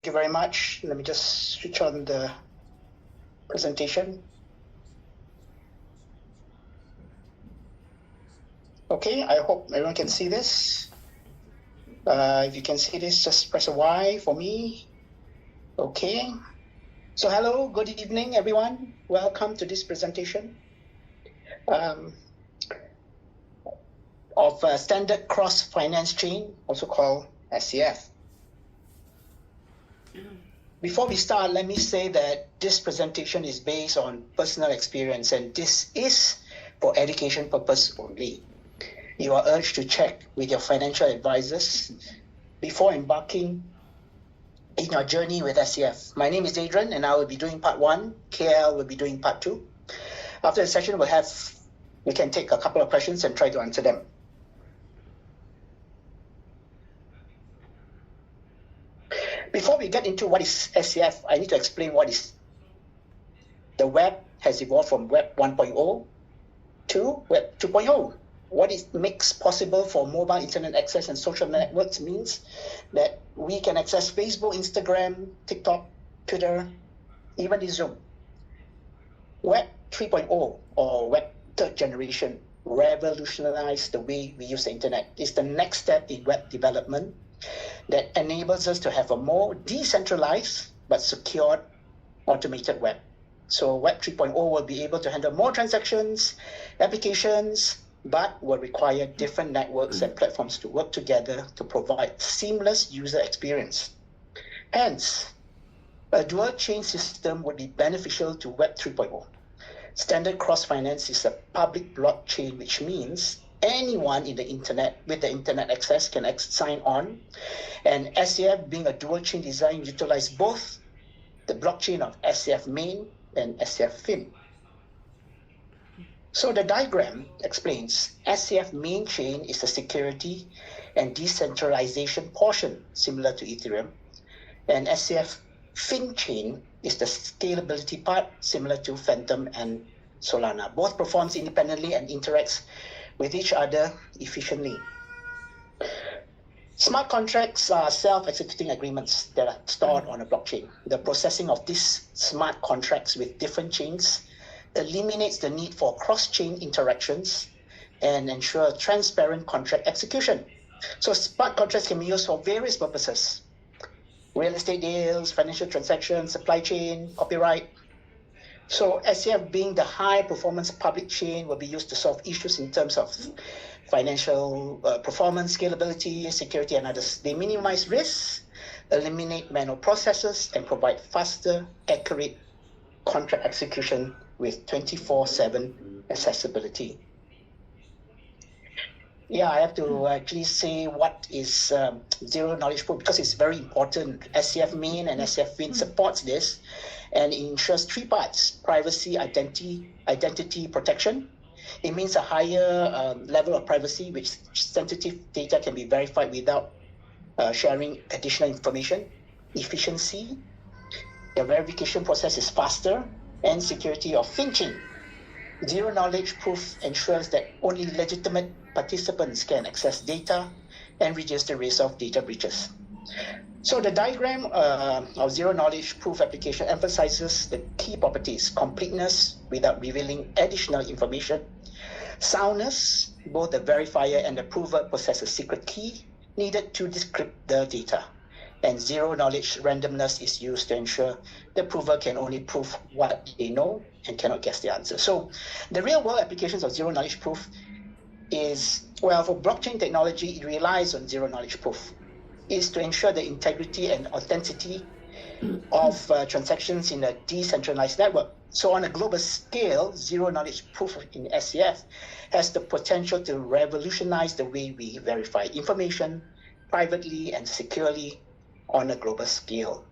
you very much. Let me just switch on the presentation. Okay, I hope everyone can see this. If you can see this, just press a Y for me. Okay. So hello, good evening, everyone. Welcome to this presentation of Standard Cross Finance Chain, also called SCF. Before we start, let me say that this presentation is based on personal experience, and this is for education purpose only. You are urged to check with your financial advisors before embarking in your journey with SCF. My name is Adrian, and I will be doing part 1. KL will be doing part 2. After the session, we can take a couple of questions and try to answer them. Before we get into what is SCF, I need to explain what is the web has evolved from Web 1.0 to Web 2.0. What it makes possible for mobile internet access and social networks means that we can access Facebook, Instagram, TikTok, Twitter, even Zoom. Web 3.0 or Web 3rd generation revolutionized the way we use the internet. It's the next step in web development that enables us to have a more decentralized but secured automated web. So Web 3.0 will be able to handle more transactions, applications, but will require different networks and platforms to work together to provide seamless user experience. Hence, a dual chain system would be beneficial to Web 3.0. Standard Cross Finance is a public blockchain, which means anyone in the internet with the internet access can sign on, and SCF, being a dual chain design, utilize both the blockchain of SCF main and SCF fin. So the diagram explains SCF main chain is the security and decentralization portion, similar to Ethereum, and SCF fin chain is the scalability part, similar to Phantom and Solana. Both performs independently and interacts with each other efficiently. Smart contracts are self-executing agreements that are stored on a blockchain. The processing of these smart contracts with different chains eliminates the need for cross-chain interactions and ensure transparent contract execution. So smart contracts can be used for various purposes: real estate deals, financial transactions, supply chain, copyright. So SCF, being the high-performance public chain, will be used to solve issues in terms of financial performance, scalability, security, and others. They minimize risks, eliminate manual processes, and provide faster, accurate contract execution with 24/7 accessibility. Yeah, I have to actually say what is zero knowledge proof, because it's very important. SCF main and SCF fin supports this, and it ensures 3 parts: privacy, identity protection. It means a higher level of privacy, which sensitive data can be verified without sharing additional information. Efficiency, the verification process is faster, and security of fin chain. Zero knowledge proof ensures that only legitimate participants can access data and reduce the risk of data breaches. So the diagram of zero knowledge proof application emphasizes the key properties: completeness without revealing additional information, soundness, both the verifier and the prover possess a secret key needed to decrypt the data, and zero knowledge randomness is used to ensure the prover can only prove what they know and cannot guess the answer. So the real world applications of zero knowledge proof is, well, for blockchain technology, it relies on zero knowledge proof, is to ensure the integrity and authenticity of transactions in a decentralized network. So on a global scale, zero knowledge proof in SCF has the potential to revolutionize the way we verify information privately and securely on a global scale.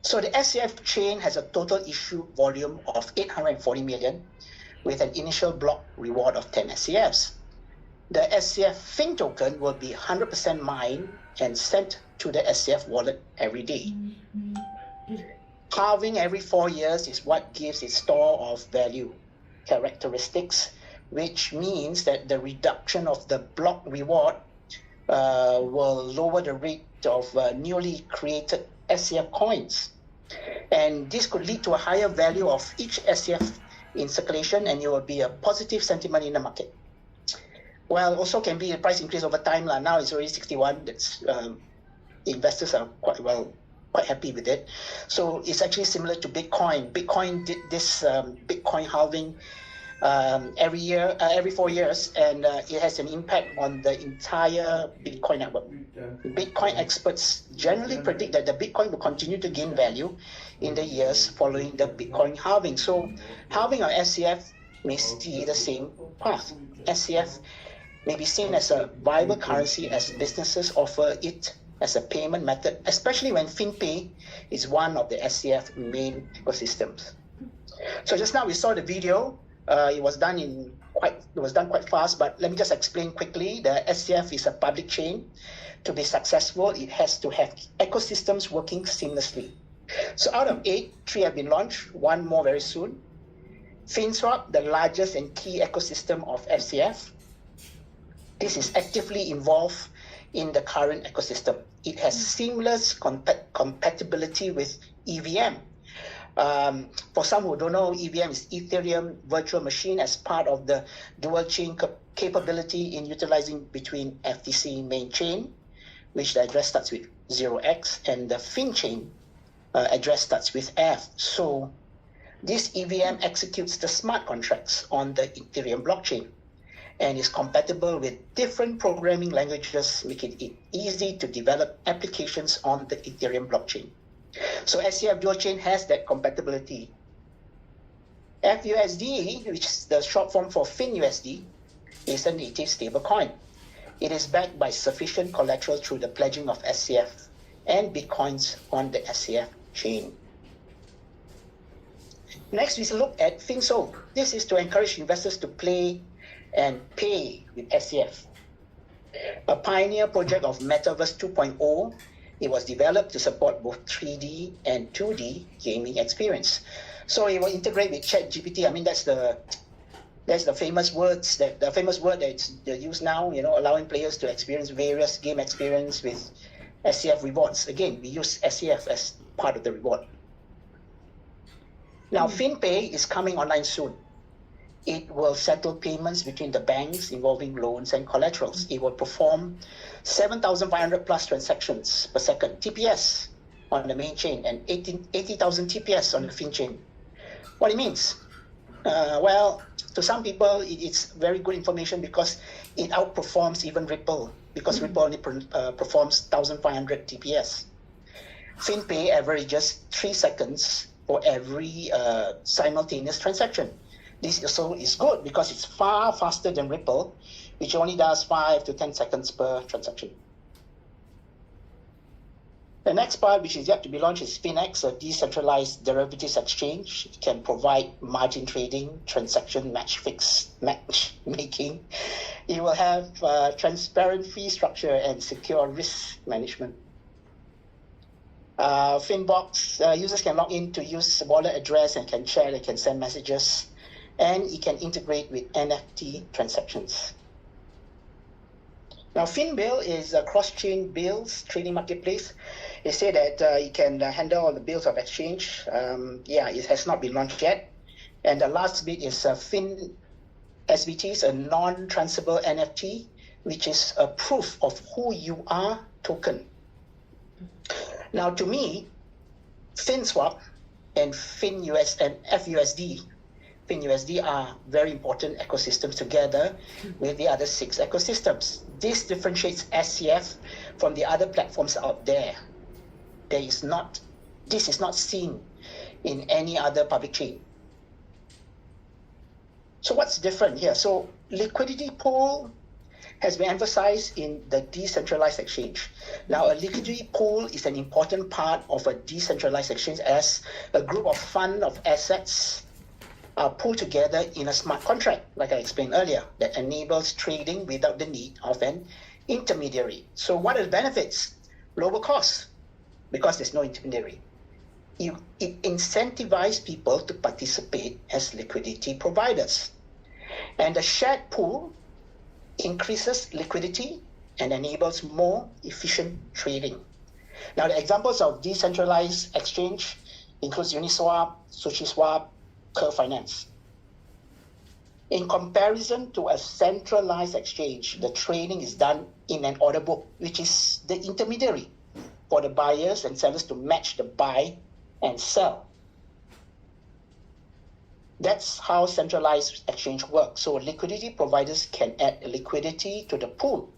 So the SCF chain has a total issue volume of 840 million with an initial block reward of 10 SCFs. The SCF fin token will be 100% mined and sent to the SCF wallet every day. Halving every 4 years is what gives its store of value characteristics, which means that the reduction of the block reward will lower the rate of newly created SCF coins. And this could lead to a higher value of each SCF in circulation, and it will be a positive sentiment in the market. Well, also can be a price increase over time. Now it's already 61. That's investors are quite happy with it. So it's actually similar to Bitcoin. Bitcoin did this Bitcoin halving every 4 years, and it has an impact on the entire Bitcoin network. Bitcoin experts generally predict that the Bitcoin will continue to gain value in the years following the Bitcoin halving. So halving of SCF may see the same path. SCF may be seen as a viable currency as businesses offer it as a payment method, especially when FinPay is one of the SCF main ecosystems. So just now we saw the video. It was done quite fast, but let me just explain quickly. The SCF is a public chain. To be successful, it has to have ecosystems working seamlessly. So out of 8, 3 have been launched, 1 more very soon. FinSwap, the largest and key ecosystem of SCF. This is actively involved in the current ecosystem. It has seamless compatibility with EVM. For some who don't know, EVM is Ethereum Virtual Machine as part of the dual chain capability in utilizing between FTC main chain, which the address starts with 0x, and the Fin chain address starts with F. So this EVM executes the smart contracts on the Ethereum blockchain and is compatible with different programming languages, making it easy to develop applications on the Ethereum blockchain. So SCF dual chain has that compatibility. FUSD, which is the short form for FinUSD, is a native stablecoin. It is backed by sufficient collateral through the pledging of SCF and Bitcoins on the SCF chain. Next, we look at FinSol. This is to encourage investors to play and pay with SCF. A pioneer project of Metaverse 2.0, it was developed to support both 3D and 2D gaming experience. So it will integrate with ChatGPT. I mean, that's the famous words that they use now. Allowing players to experience various game experience with SCF rewards. Again, we use SCF as part of the reward. Now, FinPay is coming online soon. It will settle payments between the banks involving loans and collaterals. It will perform 7,500 plus transactions per second, TPS, on the main chain, and 80,000 TPS on the Fin chain. What it means? Well, to some people, it's very good information because it outperforms even Ripple, because Ripple only performs 1,500 TPS. FinPay averages 3 seconds for every simultaneous transaction. This also is good because it's far faster than Ripple, which only does 5 to 10 seconds per transaction. The next part, which is yet to be launched, is FinX, a decentralized derivatives exchange. It can provide margin trading, transaction matchmaking. It will have transparent fee structure and secure risk management. Finbox, users can log in to use wallet address and can chat, they can send messages, and it can integrate with NFT transactions. Now, FinBill is a cross-chain bills trading marketplace. They say that it can handle all the bills of exchange. It has not been launched yet. And the last bit is Fin SBT, a non-transferable NFT, which is a proof of who you are token. Now, to me, FinSwap and FUSD are very important ecosystems together with the other 6 ecosystems. This differentiates SCF from the other platforms out there. This is not seen in any other public chain. So what's different here? So Liquidity Pool has been emphasized in the decentralized exchange. Now, a liquidity pool is an important part of a decentralized exchange as a group of fund of assets are pulled together in a smart contract, like I explained earlier, that enables trading without the need of an intermediary. So what are the benefits? Lower costs, because there's no intermediary. It incentivizes people to participate as liquidity providers. And the shared pool increases liquidity and enables more efficient trading. Now, the examples of decentralized exchange includes Uniswap, SushiSwap, Curve Finance. In comparison to a centralized exchange, the trading is done in an order book, which is the intermediary for the buyers and sellers to match the buy and sell. That's how centralized exchange works. So liquidity providers can add liquidity to the pool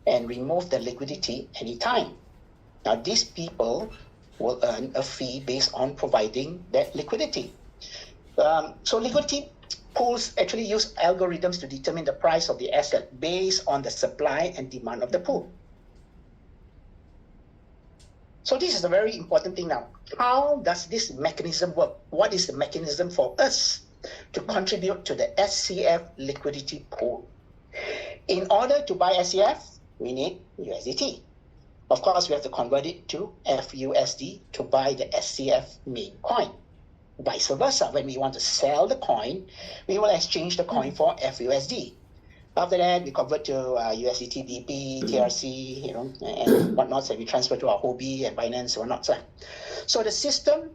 and remove the liquidity anytime. Now, these people will earn a fee based on providing that liquidity. So liquidity pools actually use algorithms to determine the price of the asset based on the supply and demand of the pool. So this is a very important thing now. How does this mechanism work? What is the mechanism for us to contribute to the SCF liquidity pool? In order to buy SCF, we need USDT. Of course, we have to convert it to FUSD to buy the SCF main coin. Vice versa, when we want to sell the coin, we will exchange the coin for FUSD. After that, we convert to USDT, BP, TRC, and whatnot, and we transfer to our Hobby and Binance and whatnot. So the system,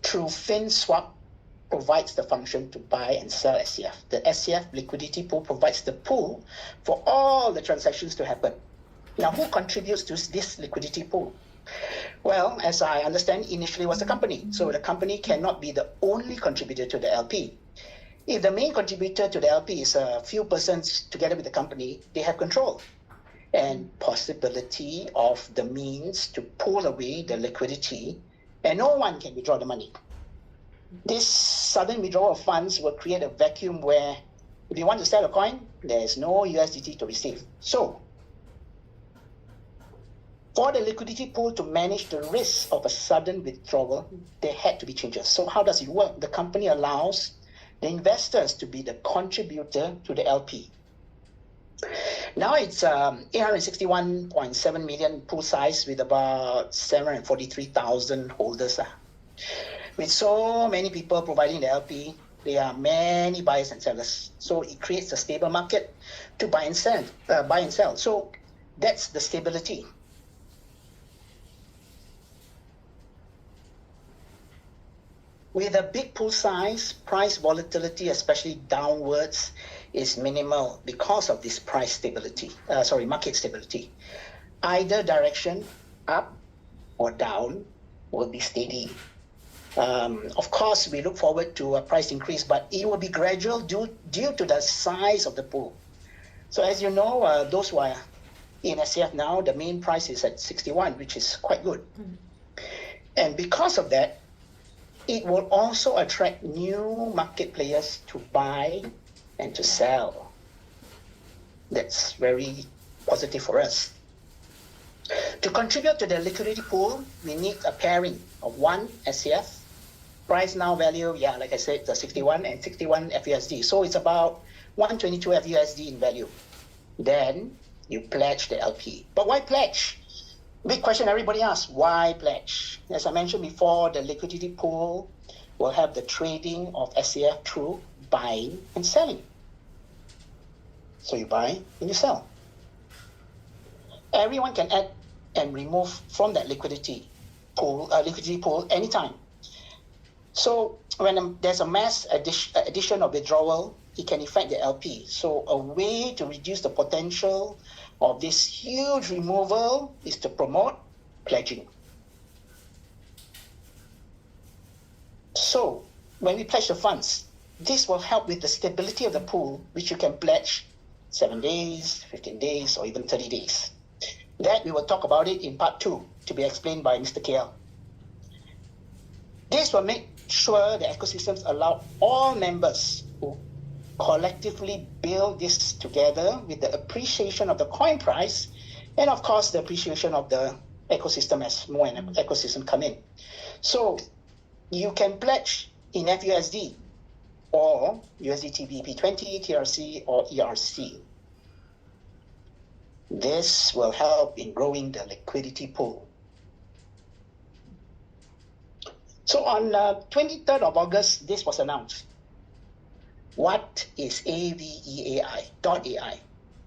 through FinSwap, provides the function to buy and sell SCF. The SCF liquidity pool provides the pool for all the transactions to happen. Now, who contributes to this liquidity pool? Well, as I understand, initially was the company. So the company cannot be the only contributor to the LP. If the main contributor to the LP is a few persons together with the company, they have control and possibility of the means to pull away the liquidity, and no one can withdraw the money. This sudden withdrawal of funds will create a vacuum where if you want to sell a coin, there is no USDT to receive. So, for the liquidity pool to manage the risk of a sudden withdrawal, there had to be changes. So how does it work? The company allows the investors to be the contributor to the LP. Now it's 861.7 million pool size with about 743,000 holders. With so many people providing the LP, there are many buyers and sellers. So it creates a stable market to buy and sell. So that's the stability. With a big pool size, price volatility, especially downwards, is minimal because of this market stability. Either direction, up or down, will be steady. Of course, we look forward to a price increase, but it will be gradual due to the size of the pool. So as you know, those who are in SCF now, the main price is at 61, which is quite good. And because of that, it will also attract new market players to buy and to sell. That's very positive for us. To contribute to the liquidity pool, we need a pairing of one SCF, price now value, like I said, the 61 and 61 FUSD. So it's about 122 FUSD in value. Then you pledge the LP. But why pledge? Big question everybody asks, why pledge? As I mentioned before, the liquidity pool will have the trading of SCF through buying and selling. So you buy and you sell. Everyone can add and remove from that liquidity pool anytime. So when there's a mass addition or withdrawal, it can affect the LP. So a way to reduce the potential of this huge removal is to promote pledging. So when we pledge the funds, this will help with the stability of the pool, which you can pledge 7 days, 15 days, or even 30 days. That we will talk about it in part 2, to be explained by Mr. KL. This will make sure the ecosystems allow all members who collectively build this together with the appreciation of the coin price and of course the appreciation of the ecosystem as more and ecosystem come in. So you can pledge in FUSD or USDT BP20, TRC or ERC. This will help in growing the liquidity pool. So on 23rd of August, this was announced. What is Ave.ai?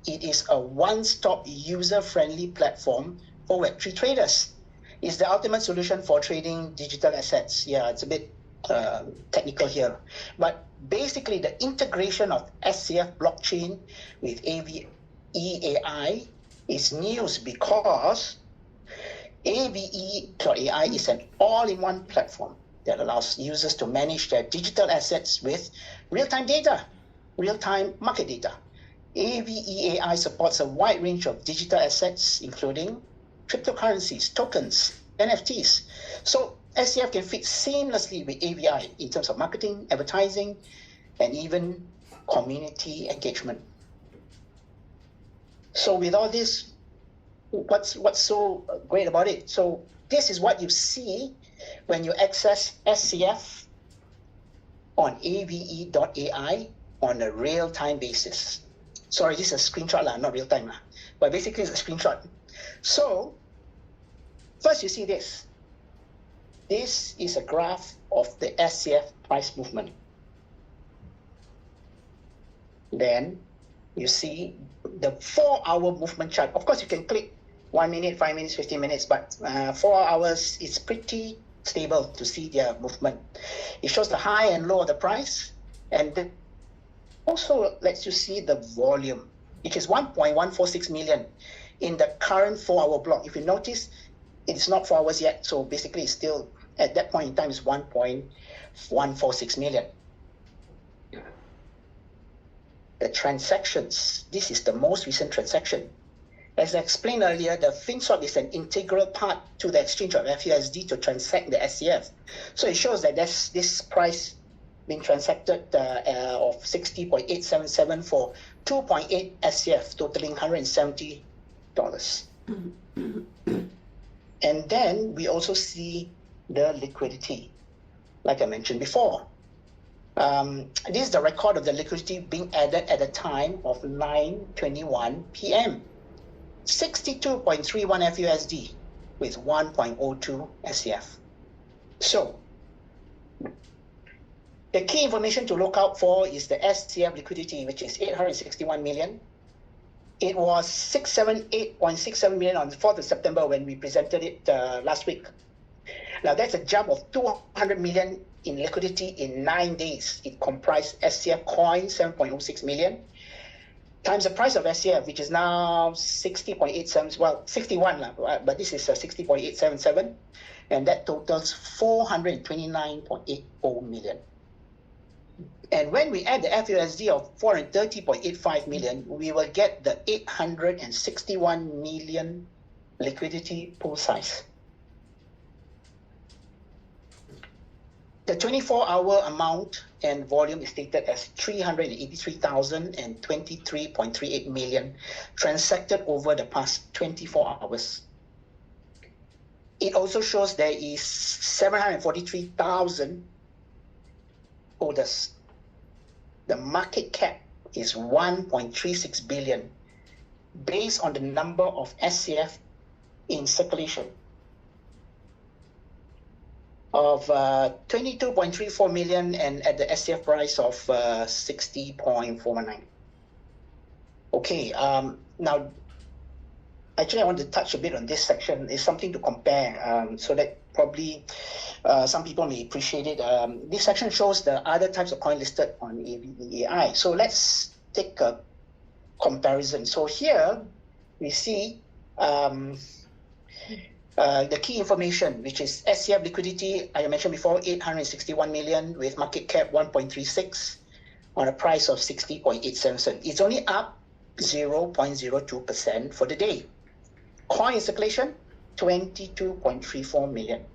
It is a one-stop user-friendly platform for Web3 traders. is the ultimate solution for trading digital assets. Yeah, it's a bit technical here. But basically, the integration of SCF blockchain with Ave.ai is news because Ave.ai is an all-in-one platform that allows users to manage their digital assets with real-time data, real-time market data. Ave.ai supports a wide range of digital assets, including cryptocurrencies, tokens, NFTs. So SCF can fit seamlessly with Ave.ai in terms of marketing, advertising, and even community engagement. So with all this, what's so great about it? So this is what you see when you access SCF on ave.ai on a real-time basis. Sorry, this is a screenshot, not real-time, but basically it's a screenshot. So first you see this. This is a graph of the SCF price movement. Then you see the 4-hour movement chart. Of course, you can click 1 minute, 5 minutes, 15 minutes, but 4 hours is pretty stable to see their movement. It shows the high and low of the price, and then also lets you see the volume, which is 1.146 million in the current 4-hour block. If you notice, it's not 4 hours yet, so basically it's still, at that point in time, it's 1.146 million. The transactions, this is the most recent transaction. As I explained earlier, the FinSwap is an integral part to the exchange of FUSD to transact the SCF. So it shows that there's this price being transacted of 60.877 for 2.8 SCF, totaling $170. And then we also see the liquidity, like I mentioned before. This is the record of the liquidity being added at the time of 9:21 p.m. 62.31 FUSD with 1.02 SCF. So the key information to look out for is the SCF liquidity, which is 861 million. It was 678.67 million on the 4th of September when we presented it last week. Now that's a jump of 200 million in liquidity in 9 days. It comprised SCF coins, 7.06 million, times the price of SCF, which is now 60.87, well, 61, but this is 60.877, and that totals 429.80 million. And when we add the FUSD of 430.85 million, we will get the 861 million liquidity pool size. The 24-hour amount and volume is stated as 383,023.38 million transacted over the past 24 hours. It also shows there is 743,000 orders. The market cap is 1.36 billion based on the number of SCF in circulation of 22.34 million and at the SCF price of 60.419. Okay, now actually I want to touch a bit on this section. It's something to compare so that probably some people may appreciate it. This section shows the other types of coin listed on Ave.ai. So let's take a comparison. So here we see the key information, which is SCF liquidity, I mentioned before, 861 million with market cap 1.36 on a price of 60.87. It's only up 0.02% for the day. Coin circulation, 22.34 million.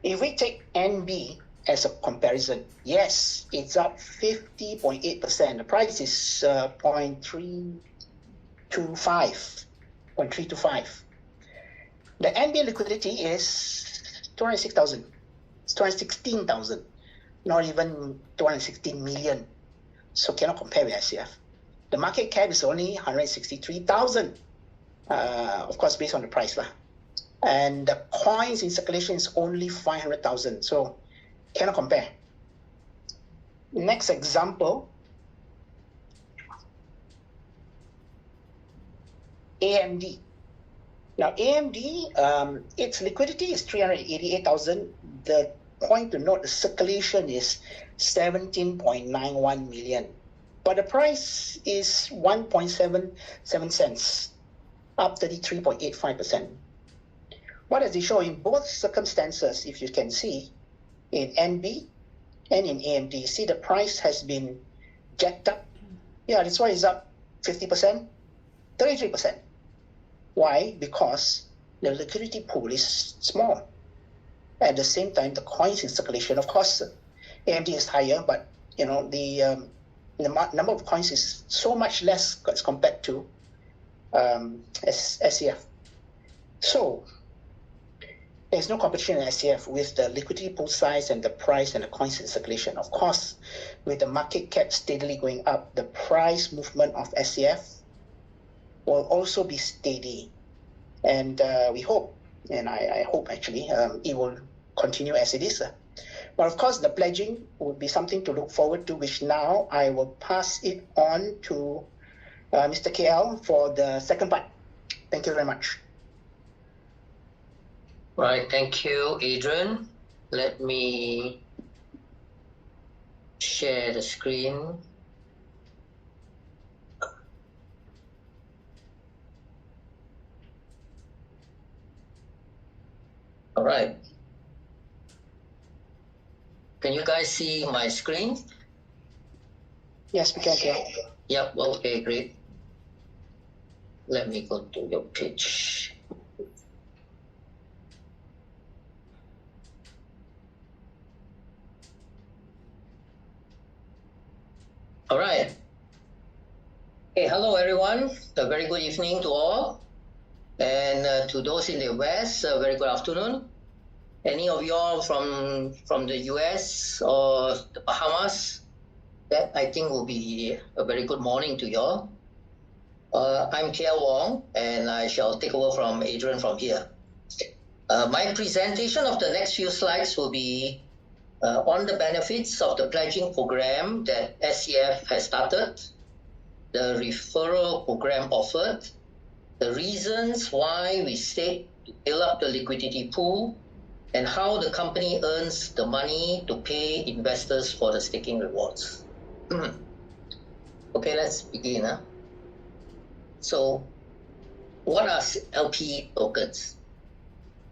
If we take NB as a comparison, yes, it's up 50.8%. The price is 0.325. The NB liquidity is 206,000. It's 216,000, not even 216 million. So cannot compare with SCF. The market cap is only 163,000, of course, based on the price. And the coins in circulation is only 500,000. So cannot compare. Next example, AMD. Now, AMD, its liquidity is 388,000. The point to note, the circulation is 17.91 million. But the price is 1.77 cents, up 33.85%. What does it show? In both circumstances, if you can see, in NB and in AMD, see the price has been jacked up. Yeah, that's why it's up 50%, 33%. Why? Because the liquidity pool is small. At the same time, the coins in circulation, of course, AMD is higher, but you know the number of coins is so much less as compared to SCF. So there's no competition in SCF with the liquidity pool size and the price and the coins in circulation. Of course, with the market cap steadily going up, the price movement of SCF will also be steady. And we hope, and I hope actually, it will continue as it is. But of course, the pledging would be something to look forward to, which now I will pass it on to Mr. KL for the second part. Thank you very much. Right, thank you, Adrian. Let me share the screen. All right. Can you guys see my screen? Yes, we can. Yep, okay, great. Let me go to your page. All right. Hey, hello everyone. A very good evening to all. And to those in the West, a very good afternoon. Any of y'all from the US or the Bahamas, that I think will be a very good morning to y'all. I'm KL Wong, and I shall take over from Adrian from here. My presentation of the next few slides will be on the benefits of the pledging program that SCF has started, the referral program offered, the reasons why we stake to build up the liquidity pool, and how the company earns the money to pay investors for the staking rewards. Okay, let's begin. So, what are LP tokens?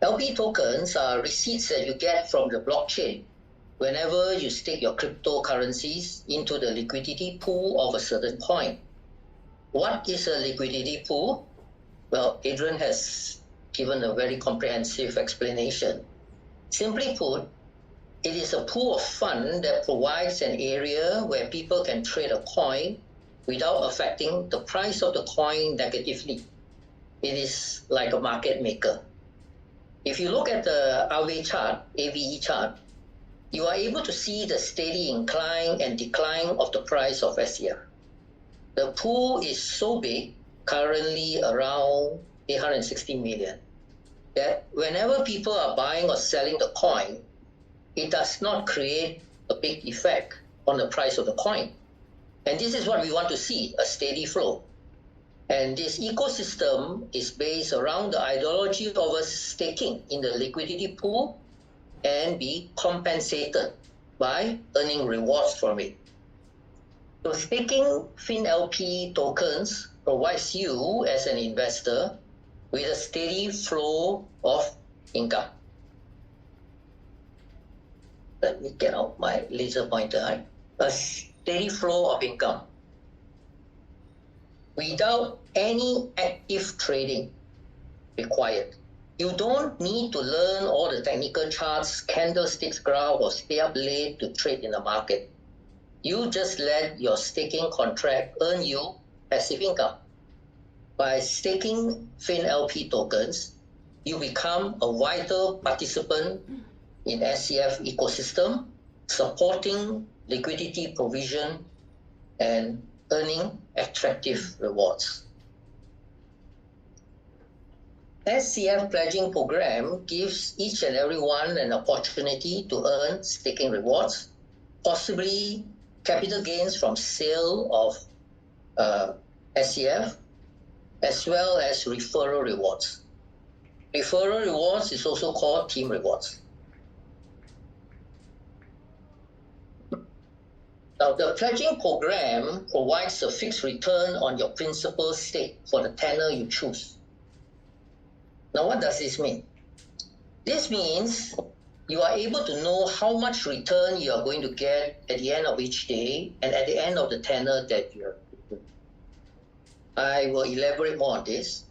LP tokens are receipts that you get from the blockchain whenever you stake your cryptocurrencies into the liquidity pool of a certain coin. What is a liquidity pool? Well, Adrian has given a very comprehensive explanation. Simply put, it is a pool of fund that provides an area where people can trade a coin without affecting the price of the coin negatively. It is like a market maker. If you look at the Ave chart, AVE chart, you are able to see the steady incline and decline of the price of SCF. The pool is so big, currently around 860 million, that whenever people are buying or selling the coin, it does not create a big effect on the price of the coin. And this is what we want to see, a steady flow. And this ecosystem is based around the ideology of us staking in the liquidity pool and be compensated by earning rewards from it. So staking FinLP tokens provides you as an investor with a steady flow of income. Let me get out my laser pointer. A steady flow of income without any active trading required. You don't need to learn all the technical charts, candlesticks graph, or stay up late to trade in the market. You just let your staking contract earn you passive income. By staking FinLP tokens, you become a vital participant in SCF ecosystem, supporting liquidity provision and earning attractive rewards. SCF pledging program gives each and everyone an opportunity to earn staking rewards, possibly capital gains from sale of SCF, as well as referral rewards. Referral rewards is also called team rewards. Now, the pledging program provides a fixed return on your principal stake for the tenor you choose. Now, what does this mean? This means you are able to know how much return you are going to get at the end of each day and at the end of the tenor that you are doing. I will elaborate more on this.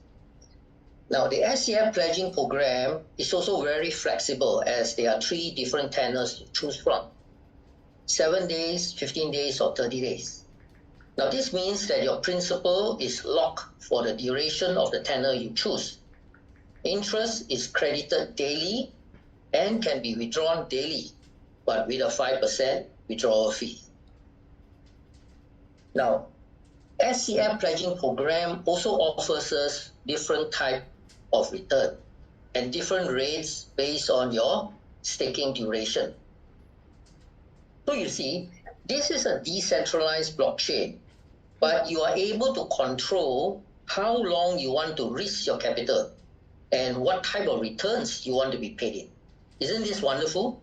Now, the SCF pledging program is also very flexible as there are 3 different tenors to choose from: 7 days, 15 days, or 30 days. Now, this means that your principal is locked for the duration of the tenor you choose. Interest is credited daily and can be withdrawn daily, but with a 5% withdrawal fee. Now, SCF pledging program also offers us different type of return and different rates based on your staking duration. So you see, this is a decentralized blockchain, but you are able to control how long you want to risk your capital and what type of returns you want to be paid in. Isn't this wonderful?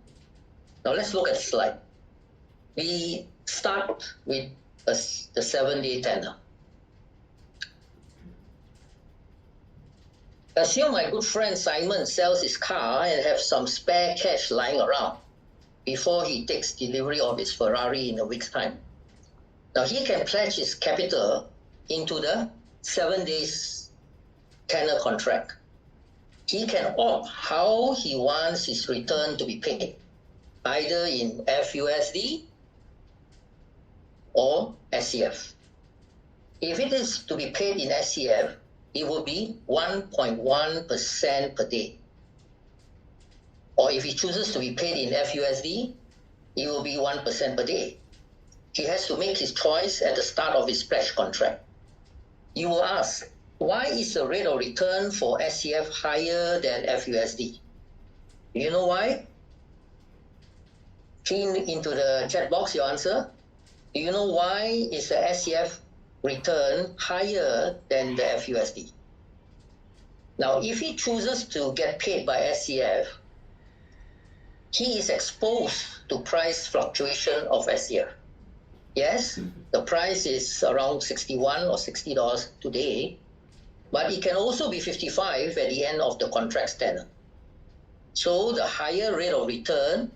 Now let's look at the slide. We start with the 7-day tenor. Assume my good friend Simon sells his car and have some spare cash lying around before he takes delivery of his Ferrari in a week's time. Now he can pledge his capital into the 7 days tenor contract. He can opt how he wants his return to be paid, either in FUSD or SCF. If it is to be paid in SCF, it will be 1.1% per day. Or if he chooses to be paid in FUSD, it will be 1% per day. He has to make his choice at the start of his pledge contract. You will ask, why is the rate of return for SCF higher than FUSD? Do you know why? Key into the chat box your answer. Do you know why is the SCF return higher than the FUSD? Now, if he chooses to get paid by SCF, he is exposed to price fluctuation of SCF. Yes, the price is around $61 or $60 today, but it can also be 55 at the end of the contract's tenor. So the higher rate of return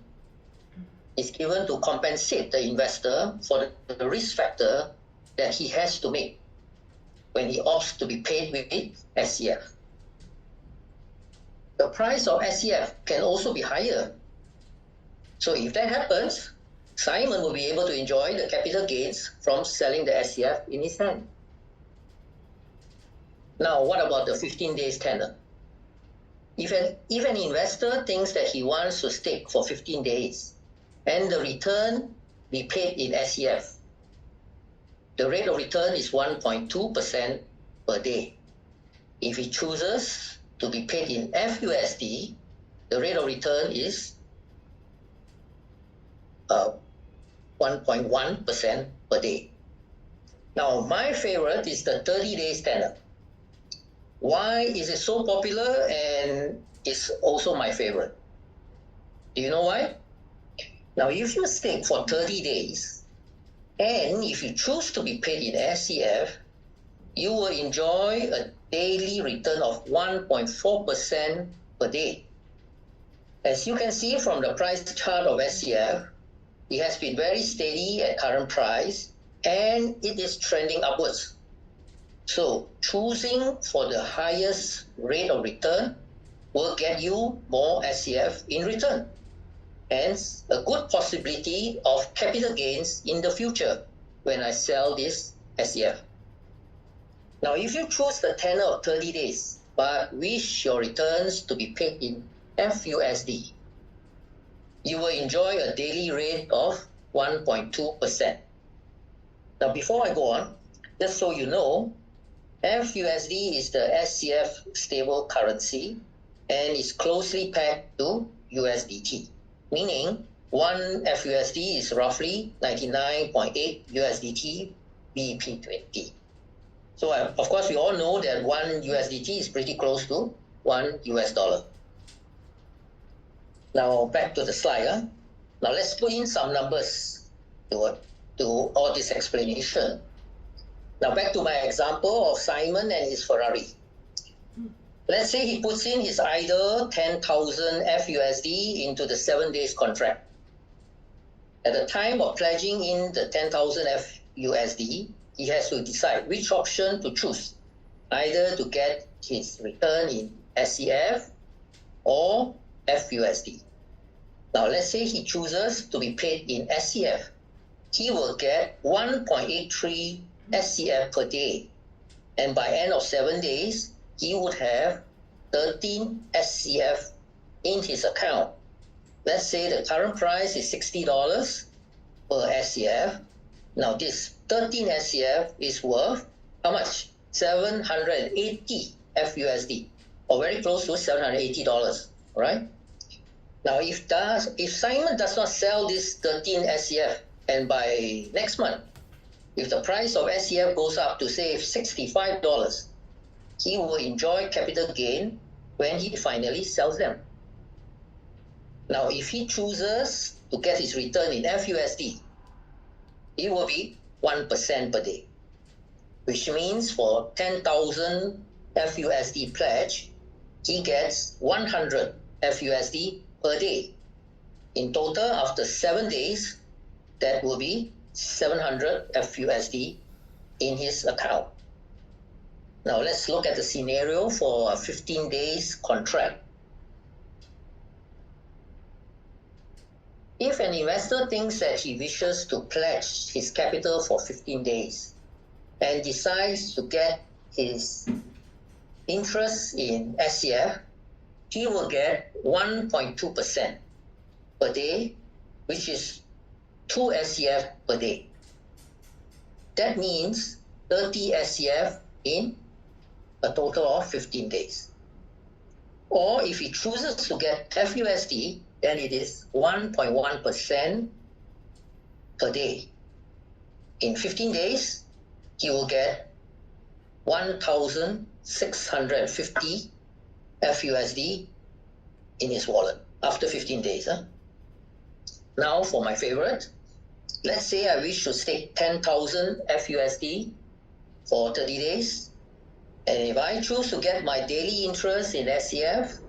is given to compensate the investor for the risk factor that he has to make when he opts to be paid with SCF. The price of SCF can also be higher. So if that happens, Simon will be able to enjoy the capital gains from selling the SCF in his hand. Now, what about the 15 days tenor? If an investor thinks that he wants to stake for 15 days and the return be paid in SCF, the rate of return is 1.2% per day. If he chooses to be paid in FUSD, the rate of return is 1.1% per day. Now, my favorite is the 30 days tenor. Why is it so popular and it's also my favorite? Do you know why? Now, if you stake for 30 days and if you choose to be paid in SCF, you will enjoy a daily return of 1.4% per day. As you can see from the price chart of SCF, it has been very steady at current price and it is trending upwards. So choosing for the highest rate of return will get you more SCF in return. Hence, a good possibility of capital gains in the future when I sell this SCF. Now, if you choose the tenor of 30 days, but wish your returns to be paid in FUSD, you will enjoy a daily rate of 1.2%. Now, before I go on, just so you know, FUSD is the SCF stable currency and is closely pegged to USDT, meaning one FUSD is roughly 99.8 USDT BP20. So of course, we all know that one USDT is pretty close to one US dollar. Now back to the slide. Now let's put in some numbers to all this explanation. Now back to my example of Simon and his Ferrari. Let's say he puts in his idle 10,000 FUSD into the 7 days contract. At the time of pledging in the 10,000 FUSD, he has to decide which option to choose, either to get his return in SCF or FUSD. Now let's say he chooses to be paid in SCF. He will get 1.83 SCF per day, and by end of 7 days, he would have 13 SCF in his account. Let's say the current price is $60 per SCF. Now this 13 SCF is worth how much? 780 FUSD, or very close to $780, right? Now if Simon does not sell this 13 SCF, and by next month, if the price of SCF goes up to say $65, he will enjoy capital gain when he finally sells them. Now if he chooses to get his return in FUSD, it will be 1% per day, which means for 10,000 FUSD pledge, he gets 100 FUSD per day. In total, after 7 days, that will be 700 FUSD in his account. Now let's look at the scenario for a 15 days contract. If an investor thinks that he wishes to pledge his capital for 15 days and decides to get his interest in SCF, he will get 1.2% per day, which is 2 SCF per day. That means 30 SCF in a total of 15 days. Or if he chooses to get FUSD, then it is 1.1% per day. In 15 days, he will get 1,650 FUSD in his wallet after 15 days. Now for my favorite, let's say I wish to stake 10,000 FUSD for 30 days. And if I choose to get my daily interest in SCF,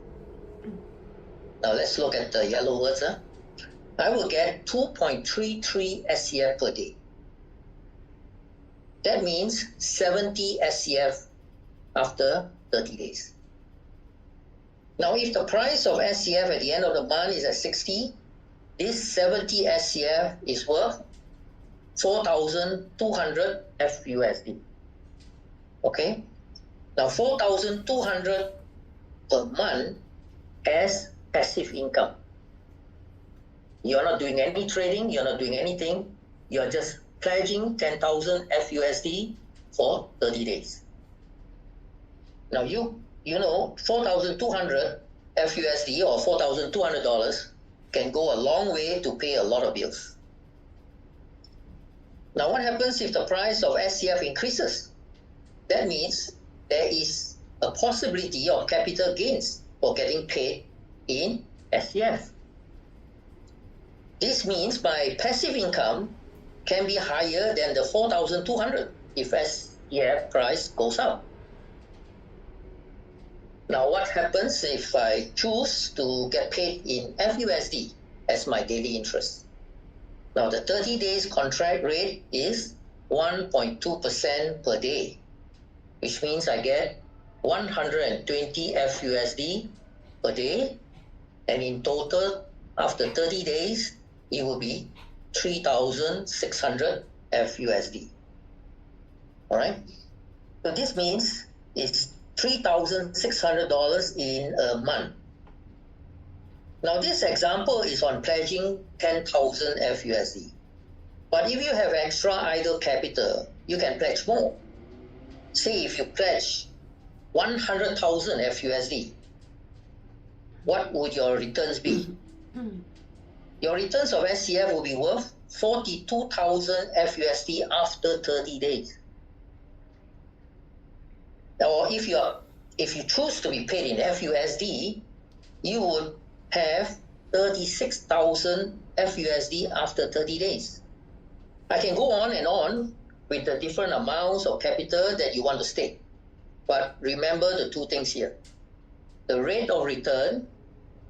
now let's look at the yellow words. I will get 2.33 SCF per day. That means 70 SCF after 30 days. Now if the price of SCF at the end of the month is at 60, this 70 SCF is worth 4,200 FUSD. Okay? Now 4,200 per month as passive income. You're not doing any trading, you're not doing anything, you're just pledging 10,000 FUSD for 30 days. Now you know 4,200 FUSD or $4,200 can go a long way to pay a lot of bills. Now what happens if the price of SCF increases? That means there is a possibility of capital gains for getting paid in SCF. This means my passive income can be higher than the 4,200 if SCF price goes up. Now what happens if I choose to get paid in FUSD as my daily interest? Now the 30 days contract rate is 1.2% per day, which means I get 120 FUSD per day, and in total, after 30 days, it will be 3,600 FUSD. All right? So this means it's $3,600 in a month. Now this example is on pledging 10,000 FUSD. But if you have extra idle capital, you can pledge more. Say if you pledge 100,000 FUSD, what would your returns be? Your returns of SCF will be worth 42,000 FUSD after 30 days. or if you choose to be paid in FUSD, you would have 36,000 FUSD after 30 days. I can go on and on with the different amounts of capital that you want to stake. But remember the two things here. The rate of return,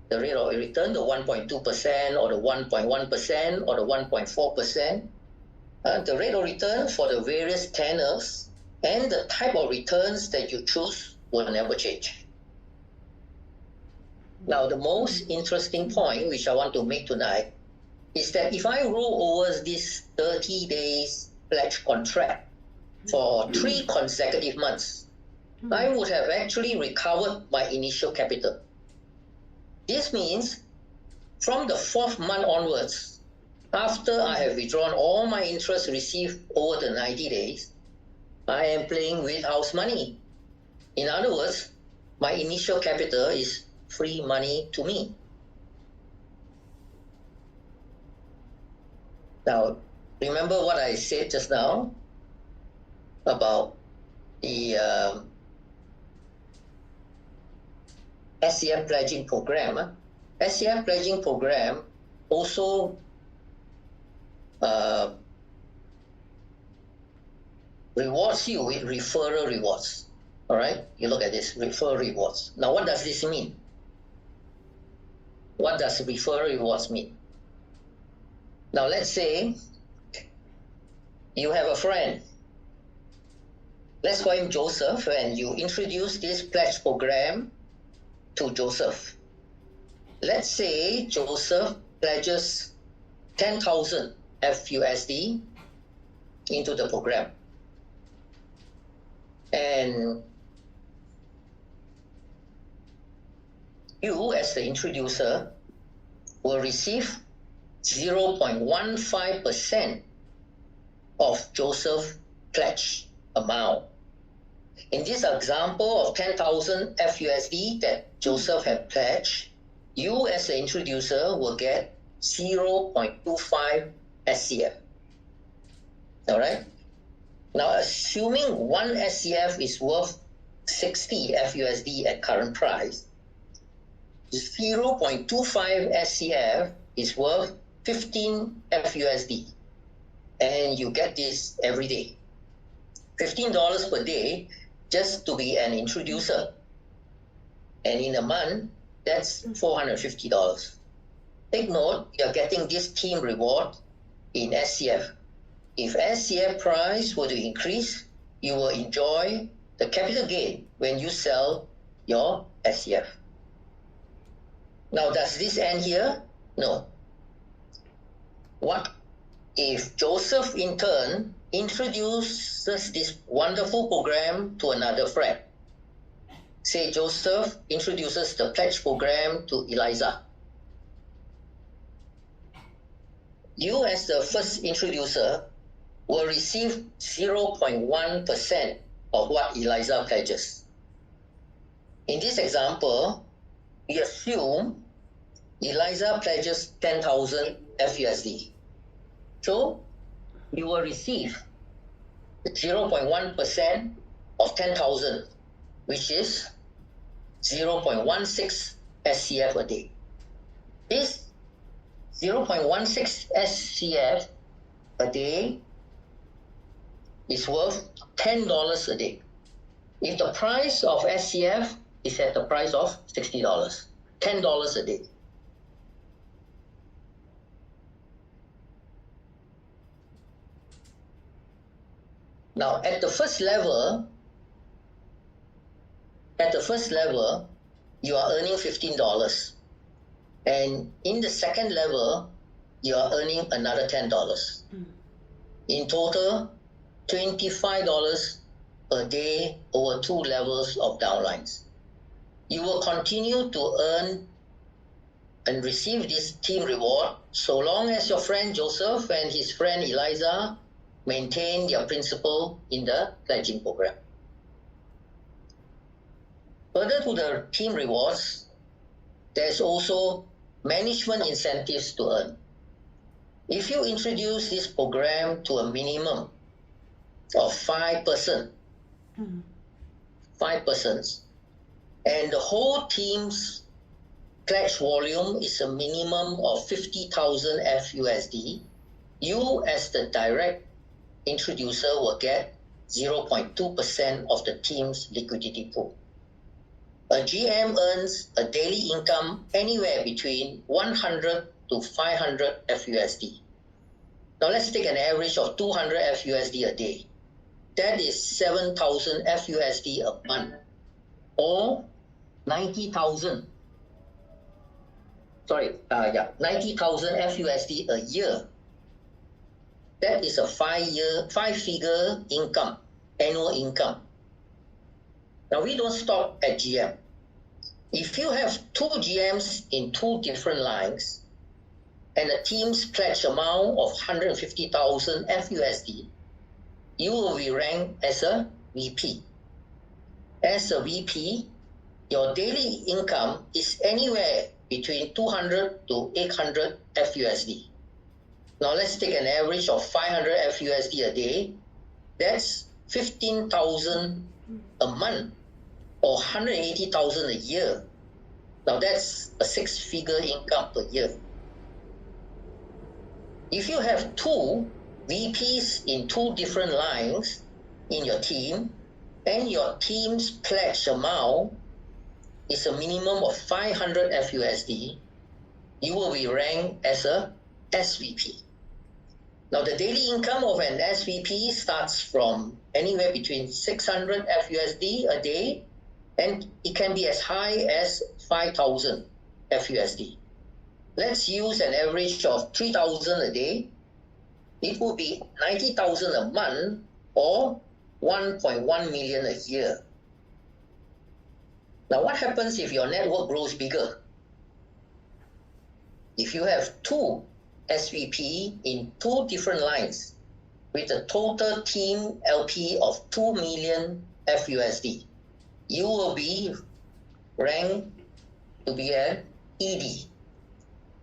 the 1.2% or the 1.1% or the 1.4%, the rate of return for the various tenors and the type of returns that you choose will never change. Now, the most interesting point which I want to make tonight is that if I roll over this 30 days pledge contract for 3 consecutive months, I would have actually recovered my initial capital. This means from the 4th month onwards, after I have withdrawn all my interest received over the 90 days, I am playing with house money. In other words, my initial capital is free money to me. Now, remember what I said just now about the SCF pledging program. SCF pledging program also rewards you with referral rewards. All right, you look at this, referral rewards. Now, what does this mean? What does referral rewards mean? Now, let's say you have a friend. Let's call him Joseph, and you introduce this pledge program to Joseph. Let's say Joseph pledges 10,000 FUSD into the program. And you, as the introducer, will receive 0.15% of Joseph's pledge amount. In this example of 10,000 FUSD that Joseph had pledged, you as the introducer will get 0.25 SCF. All right? Now, assuming 1 SCF is worth 60 FUSD at current price, 0.25 SCF is worth 15 FUSD. And you get this every day. $15 per day just to be an introducer. And in a month, that's $450. Take note, you're getting this team reward in SCF. If SCF price were to increase, you will enjoy the capital gain when you sell your SCF. Now, does this end here? No. What if Joseph in turn introduces this wonderful program to another friend? Say Joseph introduces the pledge program to Eliza. You as the first introducer will receive 0.1% of what Eliza pledges. In this example, we assume Eliza pledges 10,000 FUSD. So you will receive 0.1% of 10,000, which is 0.16 SCF a day. This 0.16 SCF a day is worth $10 a day. If the price of SCF is at the price of $60, $10 a day. Now, at the first level, you are earning $15. And in the second level, you are earning another $10. In total, $25 per day over 2 levels of downlines. You will continue to earn and receive this team reward so long as your friend Joseph and his friend Eliza maintain their principal in the pledging program. Further to the team rewards, there's also management incentives to earn. If you introduce this program to a minimum of 5 persons, 5 persons, and the whole team's pledge volume is a minimum of 50,000 FUSD, you as the direct introducer will get 0.2% of the team's liquidity pool. A GM earns a daily income anywhere between 100 to 500 FUSD. Now let's take an average of 200 FUSD a day. That is 7,000 FUSD a month, or 90,000. 90,000 FUSD a year. That is a 5-figure income, annual income. Now we don't stop at GM. If you have 2 GMs in 2 different lines and a team's pledge amount of 150,000 FUSD, you will be ranked as a VP. As a VP, your daily income is anywhere between 200 to 800 FUSD. Now let's take an average of 500 FUSD a day. That's 15,000 a month, or 180,000 a year. Now that's a 6-figure income per year. If you have 2 VPs in 2 different lines in your team, and your team's pledge amount is a minimum of 500 FUSD, you will be ranked as a SVP. Now the daily income of an SVP starts from anywhere between 600 FUSD a day, and it can be as high as 5,000 FUSD. Let's use an average of 3,000 a day. It would be 90,000 a month, or 1.1 million a year. Now what happens if your network grows bigger? If you have 2 SVP in 2 different lines with a total team LP of 2 million FUSD, you will be ranked to be an ED.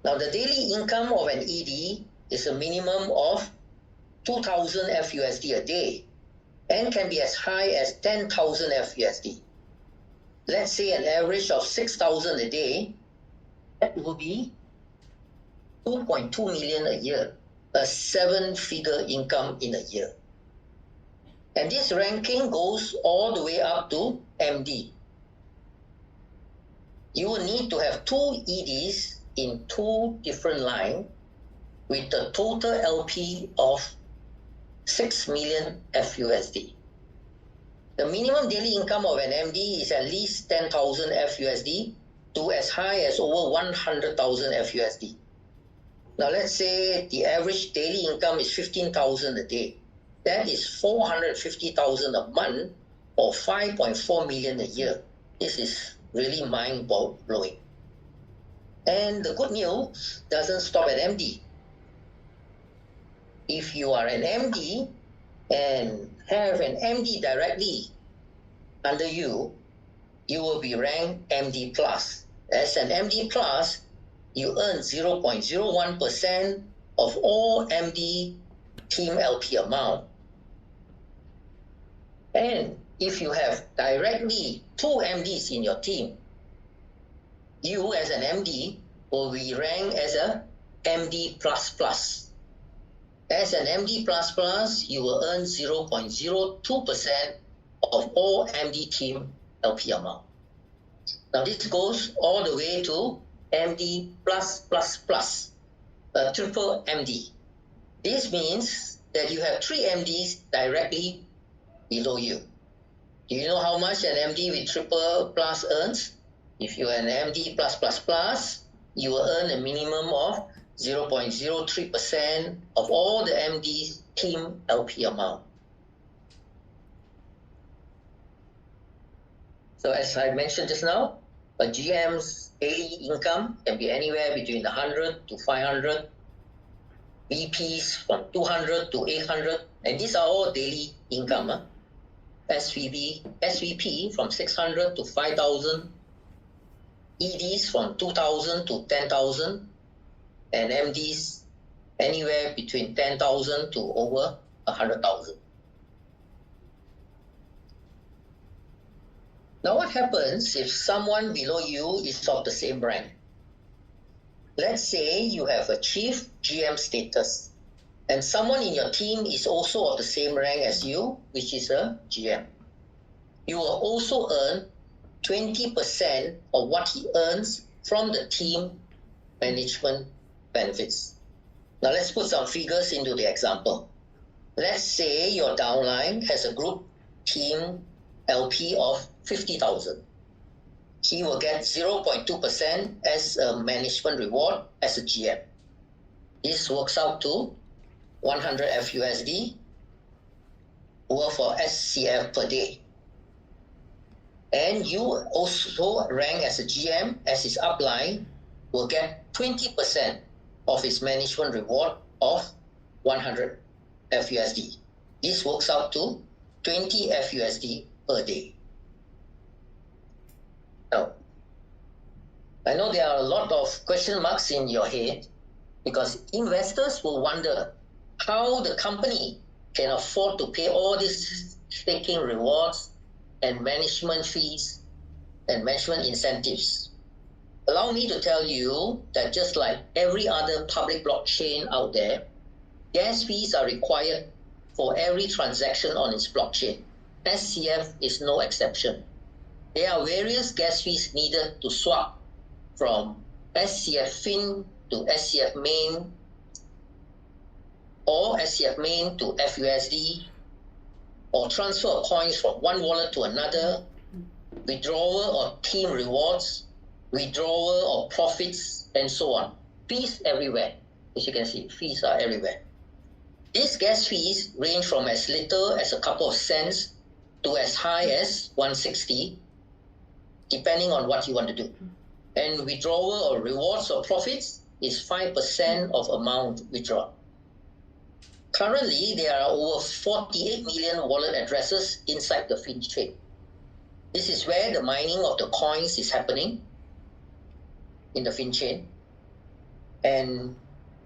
Now the daily income of an ED is a minimum of 2,000 FUSD a day and can be as high as 10,000 FUSD. Let's say an average of 6,000 a day, that will be 2.2 million a year, a 7-figure income in a year. And this ranking goes all the way up to MD. You will need to have 2 EDs in 2 different lines with a total LP of 6 million FUSD. The minimum daily income of an MD is at least 10,000 FUSD to as high as over 100,000 FUSD. Now let's say the average daily income is 15,000 a day. That is 450,000 a month, or 5.4 million a year. This is really mind-blowing. And the good news doesn't stop at MD. If you are an MD and have an MD directly under you, you will be ranked MD+. As an MD+, you earn 0.01% of all MD team LP amount. And if you have directly 2 MDs in your team, you as an MD will be ranked as a MD++. As an MD++, you will earn 0.02% of all MD team LP amount. Now this goes all the way to MD++, a triple MD. This means that you have 3 MDs directly below you. Do you know how much an MD with triple plus earns? If you are an MD++, you will earn a minimum of 0.03% of all the MD's team LP amount. So as I mentioned just now, a GM's daily income can be anywhere between 100 to 500, VPs from 200 to 800, and these are all daily income. SVP from 600 to 5,000, EDs from 2,000 to 10,000, and MDs anywhere between 10,000 to over 100,000. Now what happens if someone below you is of the same rank? Let's say you have achieved GM status and someone in your team is also of the same rank as you, which is a GM. You will also earn 20% of what he earns from the team management benefits. Now let's put some figures into the example. Let's say your downline has a group team LP of 50,000. He will get 0.2% as a management reward as a GM. This works out to 100 FUSD worth for SCF per day. And you also rank as a GM, as his upline, will get 20% of his management reward of 100 FUSD. This works out to 20 FUSD per day. Now, I know there are a lot of question marks in your head because investors will wonder how the company can afford to pay all these staking rewards and management fees and management incentives. Allow me to tell you that just like every other public blockchain out there, gas fees are required for every transaction on its blockchain. SCF is no exception. There are various gas fees needed to swap from SCF Fin to SCF Main or SCF Main to FUSD, or transfer of coins from one wallet to another, withdrawal of team rewards, withdrawal of profits, and so on. Fees everywhere. As you can see, fees are everywhere. These gas fees range from as little as a couple of cents to as high as 160, depending on what you want to do. And withdrawal or rewards or profits is 5% of amount withdrawn. Currently, there are over 48 million wallet addresses inside the Fin chain. This is where the mining of the coins is happening in the Fin chain. And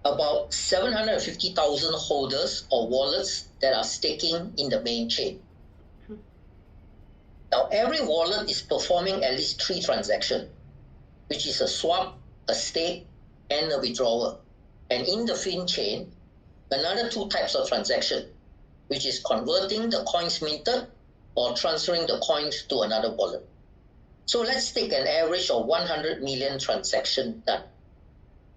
about 750,000 holders or wallets that are staking in the main chain. Now, every wallet is performing at least 3 transactions, which is a swap, a stake, and a withdrawal. And in the Fin chain, another 2 types of transaction, which is converting the coins minted or transferring the coins to another wallet. So let's take an average of 100 million transactions done.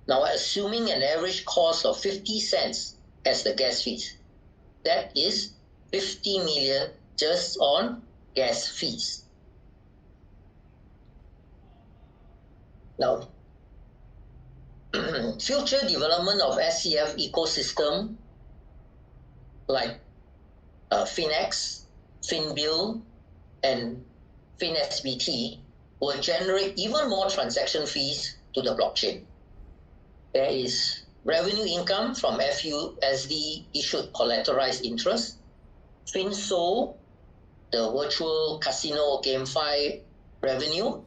Now, assuming an average cost of 50 cents as the gas fees, that is 50 million just on gas fees. Now, future development of SCF ecosystem like FinX, FinBill, and FinSBT will generate even more transaction fees to the blockchain. There is revenue income from FUSD issued collateralized interest, FinSol, the virtual casino GameFi revenue,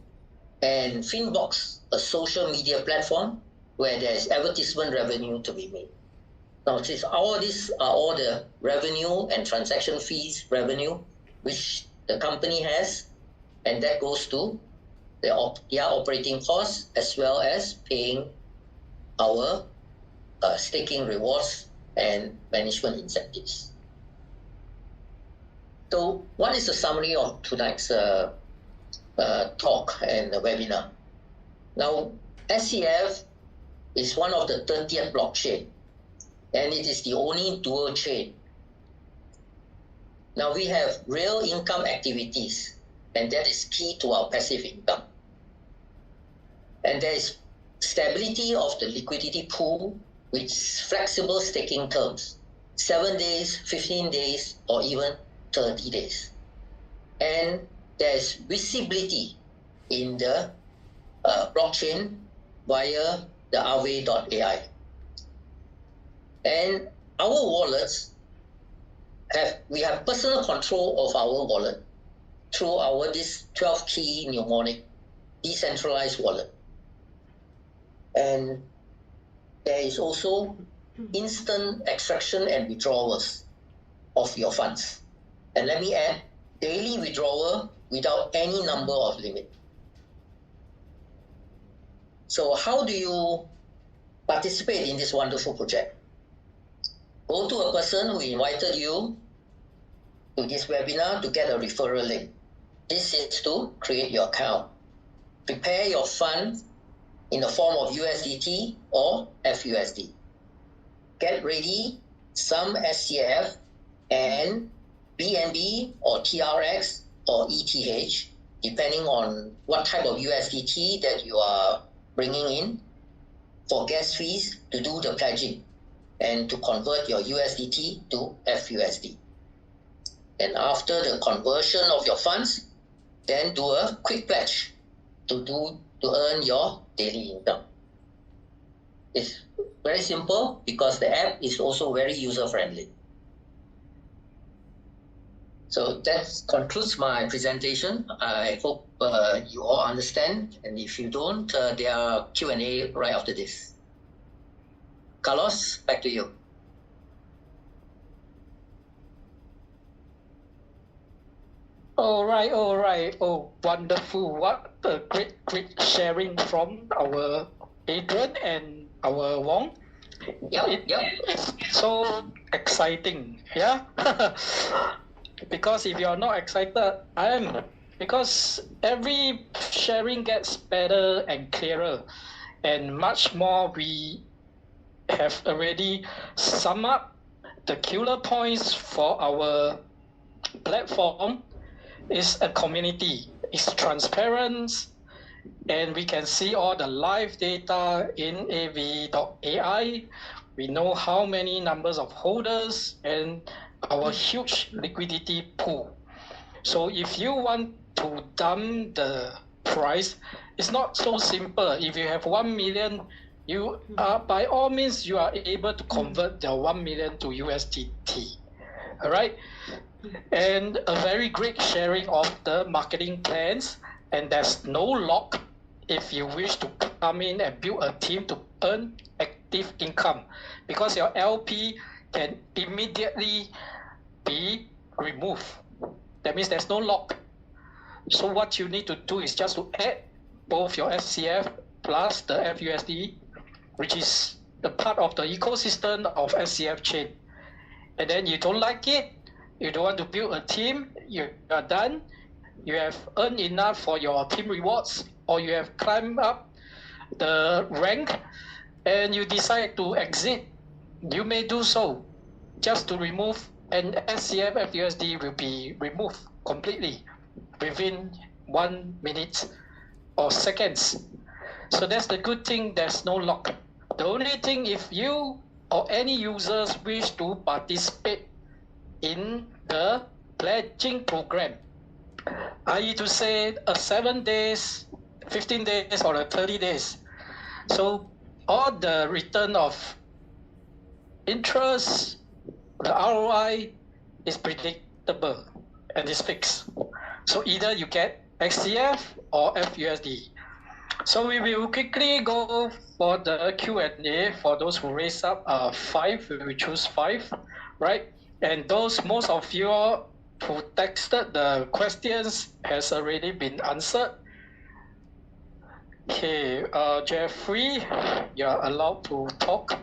and Finbox, a social media platform where there is advertisement revenue to be made. Now, all these are all the revenue and transaction fees revenue which the company has, and that goes to their operating costs as well as paying our staking rewards and management incentives. So, what is the summary of tonight's talk and the webinar? Now, SCF is one of the 30th blockchain, and it is the only dual chain. Now, we have real income activities, and that is key to our passive income. And there is stability of the liquidity pool with flexible staking terms, 7 days, 15 days, or even 30 days. And there is visibility in the blockchain via the Ave.ai. And our wallets we have personal control of our wallet through this 12-key mnemonic decentralized wallet. And there is also instant extraction and withdrawals of your funds. And let me add, daily withdrawal without any number of limit. So how do you participate in this wonderful project? Go to a person who invited you to this webinar to get a referral link. This is to create your account. Prepare your funds in the form of USDT or FUSD. Get ready some SCF and BNB or TRX or ETH, depending on what type of USDT that you are bringing in, for gas fees to do the pledging and to convert your USDT to FUSD. And after the conversion of your funds, then do a quick pledge to earn your daily income. It's very simple because the app is also very user-friendly. So that concludes my presentation. I hope you all understand, and if you don't, there are Q&A right after this. Carlos, back to you. All right. Oh, wonderful. What a great sharing from our Adrian and our Wong. Yep. It's so exciting, yeah? Because if you're not excited, I am. Because every sharing gets better and clearer, and much more we have already summed up the killer points for our platform. Is a community, it's transparent, and we can see all the live data in Ave.ai. We know how many numbers of holders and our huge liquidity pool. So if you want to dump the price, it's not so simple. If you have 1 million, you are, by all means, you are able to convert the 1 million to USDT. All right. And a very great sharing of the marketing plans, and there's no lock if you wish to come in and build a team to earn active income, because your LP can immediately be removed. That means there's no lock. So what you need to do is just to add both your SCF plus the FUSD, which is the part of the ecosystem of SCF chain. And then you don't like it, you don't want to build a team, you are done, you have earned enough for your team rewards, or you have climbed up the rank and you decide to exit, you may do so just to remove, and SCF FUSD will be removed completely within 1 minute or seconds. So that's the good thing, there's no lock. The only thing, if you or any users wish to participate in the pledging program, i.e. to say a 7 days, 15 days, or a 30 days. So all the return of interest, the ROI is predictable and is fixed. So either you get SCF or FUSD. So we will quickly go for the Q&A for those who raise up 5, we will choose 5, right? And those, most of you who texted the questions has already been answered. Okay, Jeffrey, you are allowed to talk.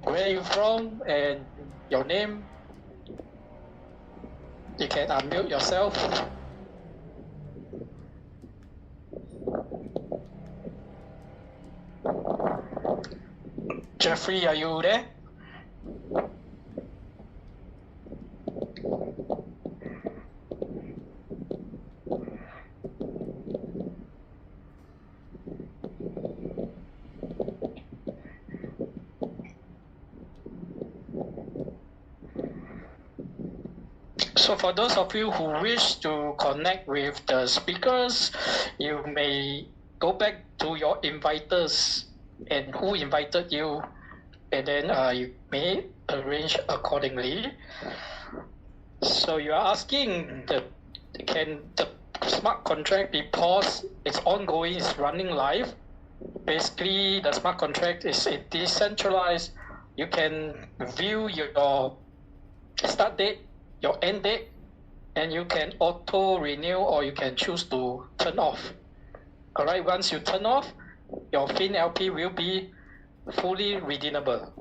Where are you from and your name? You can unmute yourself. Jeffrey, are you there? So for those of you who wish to connect with the speakers, you may go back to your inviters and who invited you, and then you may arrange accordingly. So you are asking, can the smart contract be paused? It's ongoing, it's running live. Basically, the smart contract is decentralized. You can view your start date, your end date, and you can auto renew or you can choose to turn off. All right, once you turn off, your FinLP will be fully redeemable,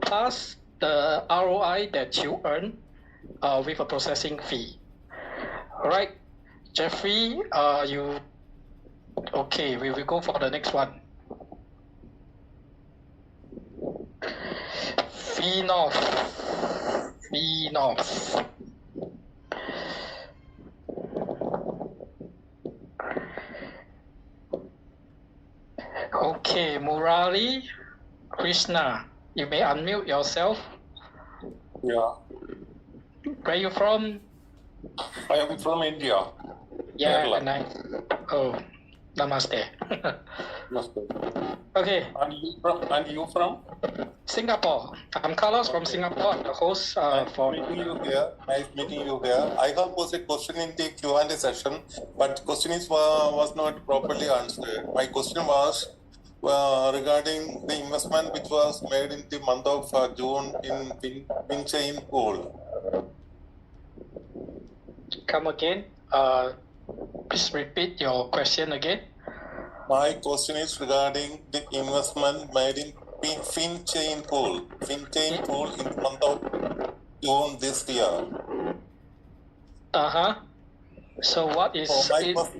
plus the ROI that you earn with a processing fee. All right, Jeffrey, okay, we will go for the next one. FinOff. Okay, Murali Krishna, you may unmute yourself. Yeah, Where are you from? I am from India. Yeah, Kerala. Namaste. Namaste. Okay, And you from? Singapore. I'm Carlos from Singapore. I'm the host for. Meeting you here. Nice meeting you here. I have posed a question in the Q&A session, but question was not properly answered. My question was regarding the investment which was made in the month of June in FinChain Pool. Come again. Please repeat your question again. My question is regarding the investment made in FinChain Pool. FinChain Pool in the month of June this year. So what is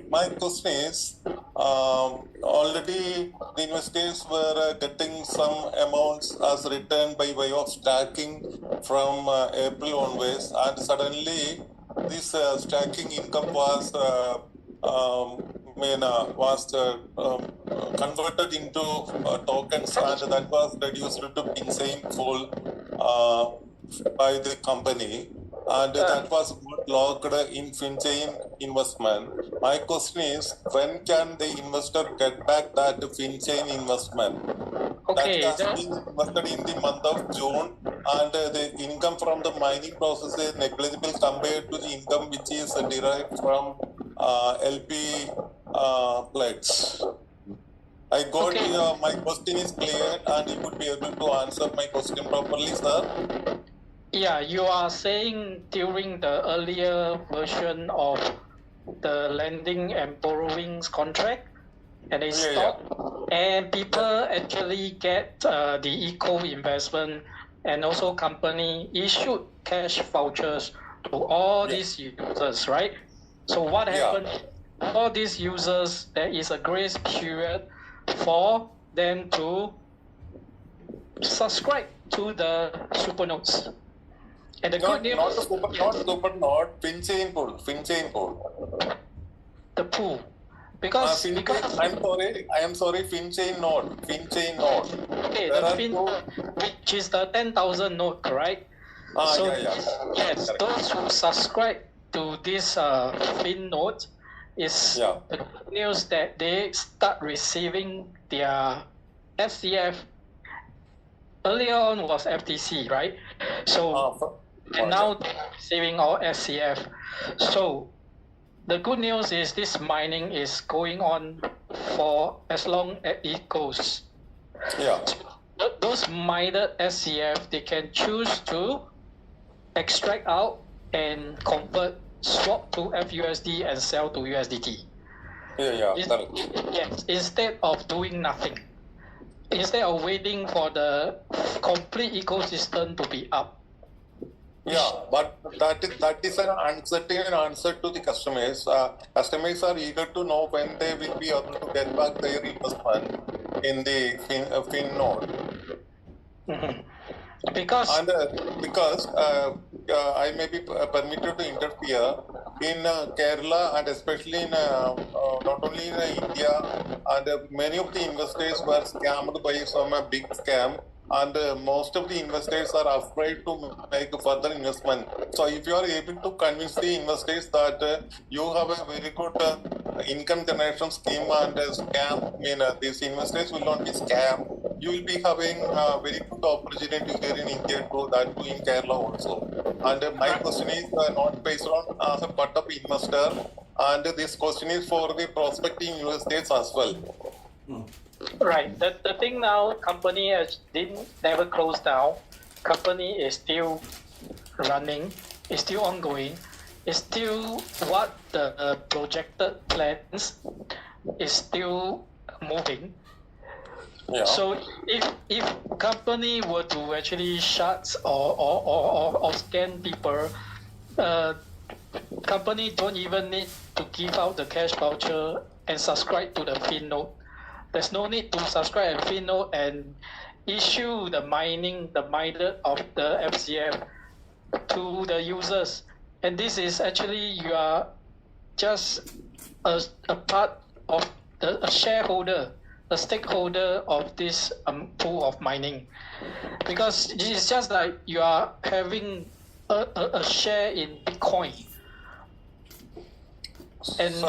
my question is, already the investors were getting some amounts as returned by way of stacking from April onwards, and suddenly this stacking income was converted into tokens, and that was reduced to FinChain Pool by the company, and that was logged in FinChain investment. My question is, when can the investor get back that FinChain investment? okay? That has been invested in the month of June, and the income from the mining process is negligible compared to the income which is derived from LP pledge. I got my question is clear, and you would be able to answer my question properly, sir. Yeah, you are saying during the earlier version of the lending and borrowings contract, and they stopped, and people actually get the eco investment, and also company issued cash vouchers to all these users, right? So what happened? All these users, there is a grace period for them to subscribe to the super notes. And the good news, not super note, FinChain Pool. The pool, because I am sorry, FinChain note. Okay, the Fin, which is the 10,000 note, correct? Yes, those who subscribe to this Fin note is the good news that they start receiving their SCF. Earlier on was FTC, right? So and now they're receiving all SCF. So the good news is this mining is going on for as long as it goes. Yeah. So those mined SCF, they can choose to extract out and convert, swap to FUSD and sell to USDT. Yes, instead of doing nothing. Instead of waiting for the complete ecosystem to be up. Yeah, but that is an uncertain answer to the customers. Customers are eager to know when they will be able to get back their investment in the Fin node. Mm-hmm. Because I may be permitted to interfere in Kerala, and especially in not only in India, and many of the investors were scammed by some big scam, and most of the investors are afraid to make further investment. So if you are able to convince the investors that you have a very good income generation scheme and scam, these investors will not be scammed, you will be having a very good opportunity here in India too, that too in Kerala also. And my question is not based on as a part of investor, and this question is for the prospecting investors as well. Right. The thing now, company never closed down. Company is still running, is still ongoing. is still what the projected plans is still moving. Yeah. So if company were to actually shut or scan people, company don't even need to give out the cash voucher and subscribe to the fin note. There's no need to subscribe a fin note and issue the miner of the SCF to the users. And this is actually you are just a part of a shareholder, a stakeholder of this pool of mining, because it's just like you are having a share in Bitcoin. And may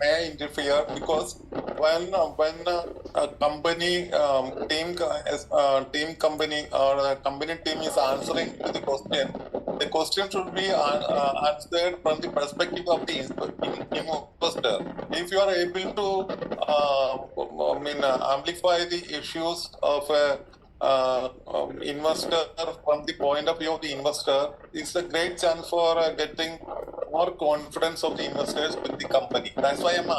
I interfere? Because when a company team company or a company team is answering to the question should be answered from the perspective of the investor. If you are able to amplify the issues of investor from the point of view of the investor, it's a great chance for getting more confidence of the investors with the company. That's why I am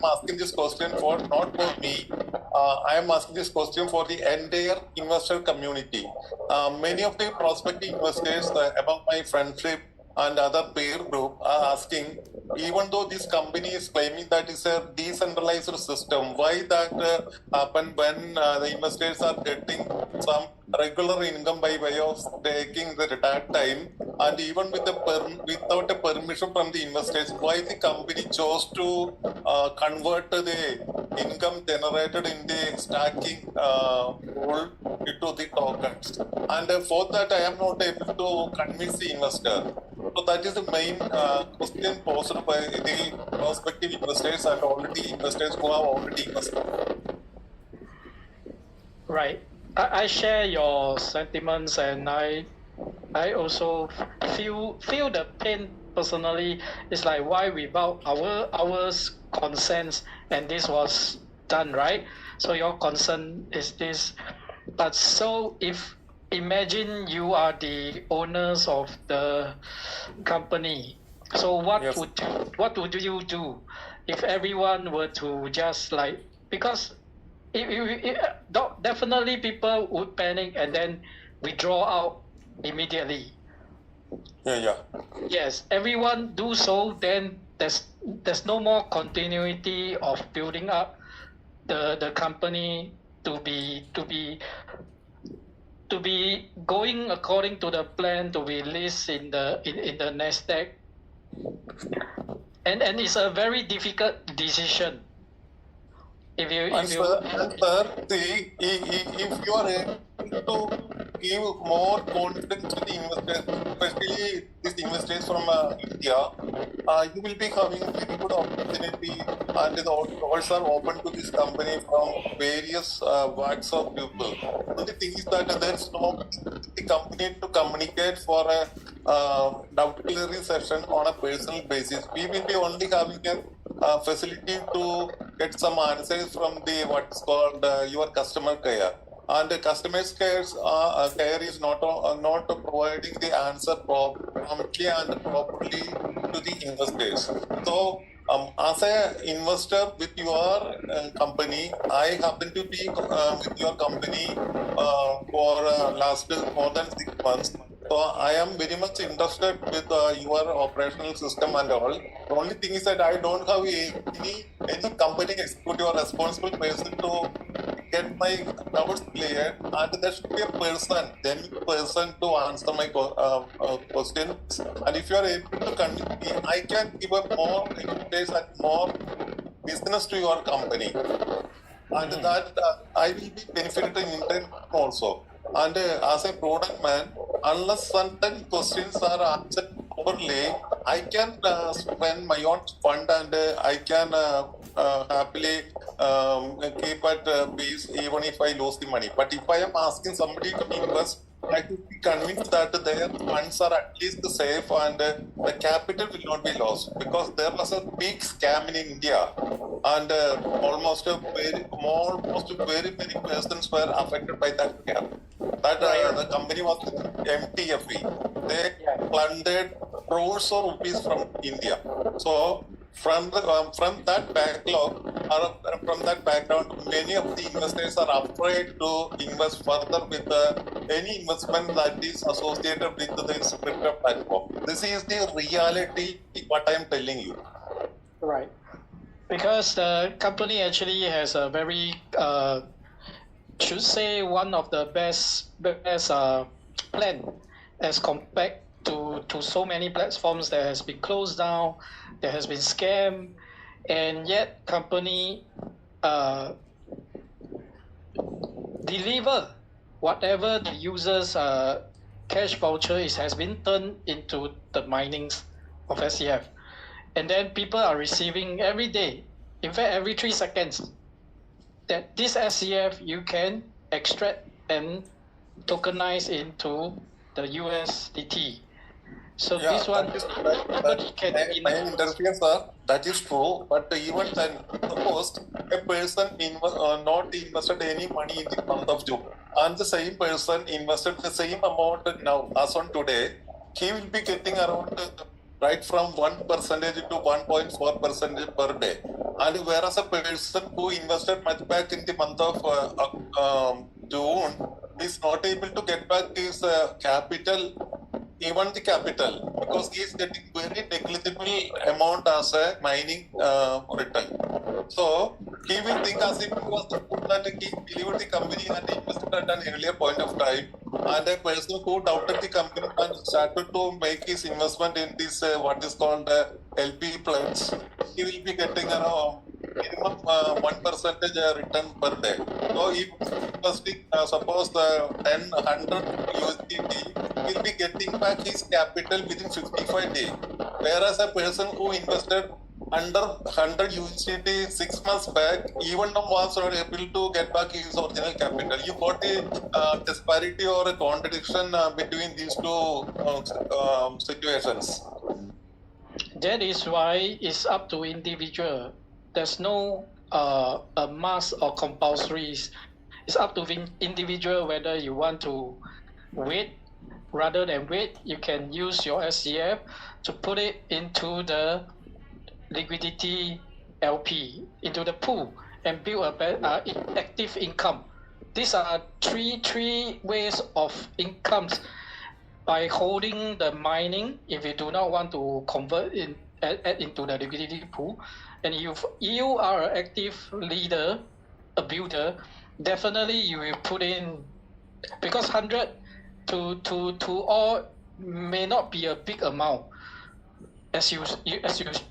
asking this question not for me. I am asking this question for the entire investor community. Many of the prospective investors among my friendship and other peer group are asking, even though this company is claiming that it's a decentralized system, why that happen when the investors are getting some regular income by way of taking the retired time, and even with without a permission from the investors, why the company chose to convert the income generated in the stacking pool into the tokens. And for that, I am not able to convince the investor. So that is the main question posed by the prospective investors and already investors who have already invested. Right. I share your sentiments, and I also feel the pain personally. It's like, why without our consent and this was done, right? So your concern is this. But so if imagine you are the owners of the company, so what would you do if everyone were to just like, because definitely people would panic and then withdraw out immediately. Yeah. Yes, everyone do so, then there's no more continuity of building up the company to be going according to the plan to be listed in the Nasdaq, and it's a very difficult decision. If you if you are able to give more confidence to the investors, especially these investors from India, you will be having very good opportunity, and the doors are open to this company from various walks of people. The only thing is that there is no the company to communicate for a doubt clearing session on a personal basis. We will be only having a facility to get some answers from the what's called your customer care. And the customer care is not providing the answer promptly and properly to the investors. So, as an investor with your company, I happen to be with your company for last more than 6 months. So I am very much interested with your operational system and all. The only thing is that I don't have any company executive or responsible person to get my doubts cleared, and there should be a genuine person to answer my questions. And if you are able to convince me, I can give up more interest and more business to your company, and that I will be benefited in return also. And as a product man, unless certain questions are answered properly, I can spend my own fund, and I can happily keep at peace even if I lose the money. But if I am asking somebody to invest, I should be convinced that their funds are at least safe and the capital will not be lost, because there was a big scam in India, and almost very persons were affected by that scam. That the company was MTFE. They plundered crores of rupees from India. So from that backlog, or from that background, many of the investors are afraid to invest further with any investment that is associated with the crypto platform. This is the reality, what I am telling you. Right. Because the company actually has a very, should say one of the best plan as compared to so many platforms that has been closed down, that has been scammed, and yet company deliver whatever the users cash voucher has been turned into the minings of SCF. And then people are receiving every day, in fact every 3 seconds, that this SCF you can extract and tokenize into the USDT. So this one, nobody can I interfere, sir. That is true. But even then, suppose a person not invested any money in the month of June, and the same person invested the same amount now, as on today, he will be getting around right from 1% to 1.4% per day. And whereas a person who invested much back in the month of June is not able to get back his capital, even the capital, because he is getting very negligible amount as a mining return. So he will think as if it was the food that he believed the company and invested at an earlier point of time, and a person who doubted the company and started to make his investment in this what is called LP plans, he will be getting around minimum 1% return per day. So if investing suppose 100 USDT, he will be getting back his capital within 55 days. Whereas a person who invested under 100 USDT 6 months back, even though was not able to get back his original capital. You got a disparity or a contradiction between these two situations. That is why it's up to individual. There's no a must or compulsory. It's up to individual whether you want to wait. Rather than wait, you can use your SCF to put it into the liquidity LP, into the pool, and build a active income. These are three ways of incomes. By holding the mining, if you do not want to convert into the liquidity pool, and if you are an active leader, a builder, definitely you will put in, because 100 to all may not be a big amount, as you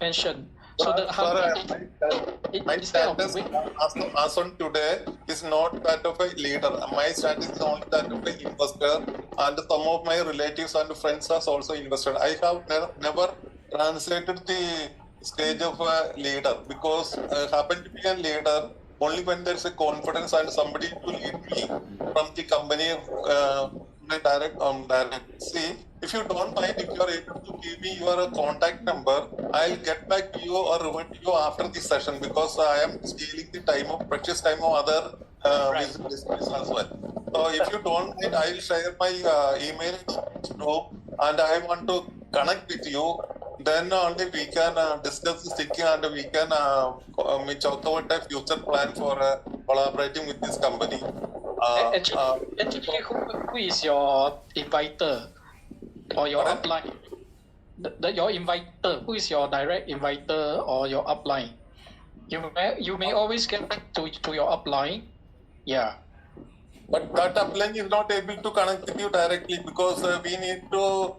mentioned. So the 100, my status as on today is not that of a leader. My status is only that of an investor, and some of my relatives and friends have also invested. I have never translated the stage of a leader, because I happen to be a leader only when there's a confidence and somebody to lead me from the company direct. See, if you don't mind, if you are able to give me your contact number, I'll get back to you or revert to you after this session, because I am stealing the precious time of other listeners as well. So if you don't mind, I'll share my email group, and I want to connect with you. Then only we can discuss this thing, and we can talk about a future plan for collaborating with this company. Actually, who is your inviter or your upline? Your inviter, who is your direct inviter or your upline? You may always get back to your upline. Yeah. But that upline is not able to connect with you directly, because we need to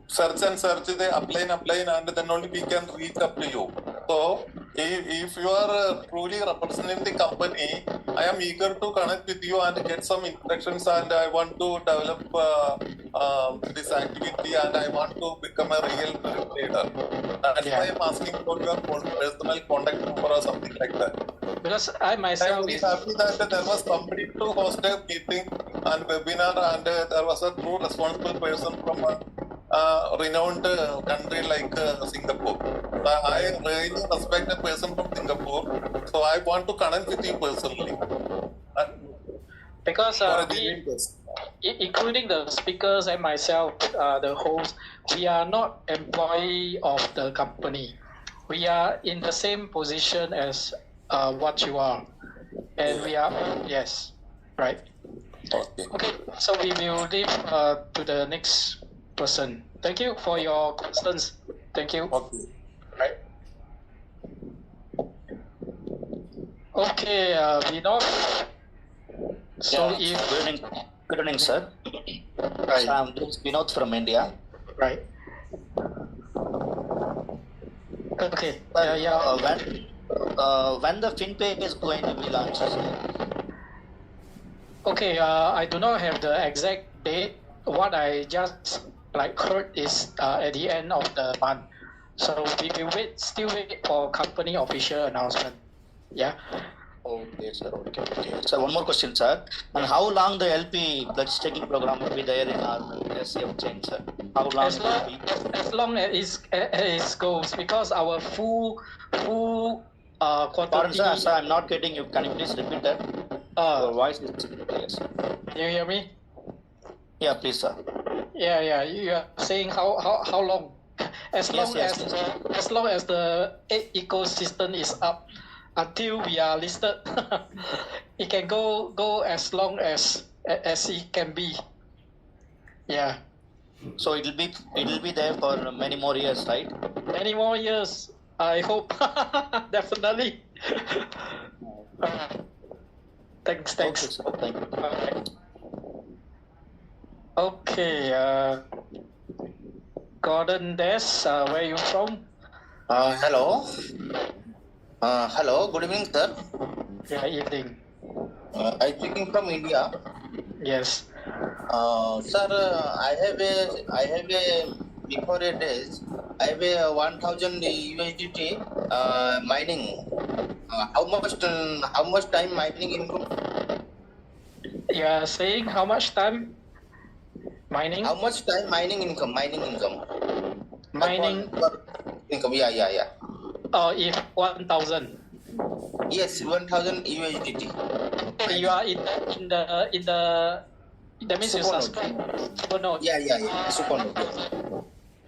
search the upline, and then only we can reach up to you. So if you are truly representing the company, I am eager to connect with you and get some instructions, and I want to develop this activity, and I want to become a real leader. That's why I am asking for your personal contact number or something like that. Because I myself am happy that there was somebody to host a meeting and webinar, and there was a true responsible person from a renowned country like Singapore. I really respect a person from Singapore, so I want to connect with you personally. Because including the speakers and myself, the host, we are not employee of the company. We are in the same position as what you are, and we are yes, right. Okay. Okay, so we will leave to the next person. Thank you for your questions. Thank you. Okay. Right. Okay, Vinod. So Yeah, if good evening, sir. right, So I'm Vinod from India. right. Okay. But Yeah. when the FinPay is going to be launched, sir? Okay. I do not have the exact date. What I just heard is at the end of the month. So we will still wait for company official announcement. Yeah. Okay, sir. Okay. So one more question, sir. And how long the LP pledge taking program will be there in our SCF chain, sir? How long As it will be? long as it goes, because our full Pardon, quantity. sir, I'm not getting you. Can you please repeat that? Your voice is clear, sir. You hear me? Yeah, please, sir. Yeah. You are saying how long? As long Yes. as long as the ecosystem is up until we are listed, it can go as long as it can be. Yeah. So it will be there for many more years, right? Many more years, I hope. Definitely. Thanks. Okay, sir. Thank you. Okay. Gordon Des, where you from? Hello. Hello. Good evening, sir. Yeah, evening. I'm speaking from India. Yes. Sir, I have a before a days. I have a 1,000 USDT mining. How much time mining income? You are saying how much time mining? How much time mining income? Mining income. Income. Yeah. Oh, if 1,000. Yes, 1,000 USDT. You are in the. That means you Super subscribe. Super node. Yeah. Super node. Yeah.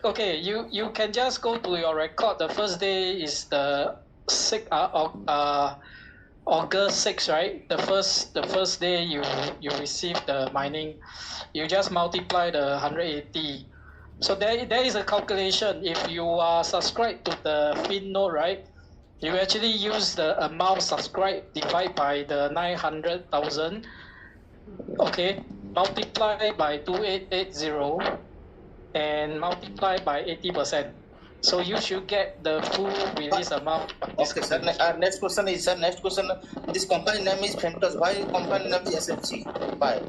Okay, you can just go to your record. The first day is the August 6, right? The first day you receive the mining, you just multiply the 180. So there is a calculation. If you are subscribed to the Fin node, right? You actually use the amount subscribed divide by the 900,000. Okay, multiply by 2880 and multiply by 80%. So you should get the full release amount. Okay, sir. Next question is, sir. This company name is Fentos. Why company name is SFC? Why?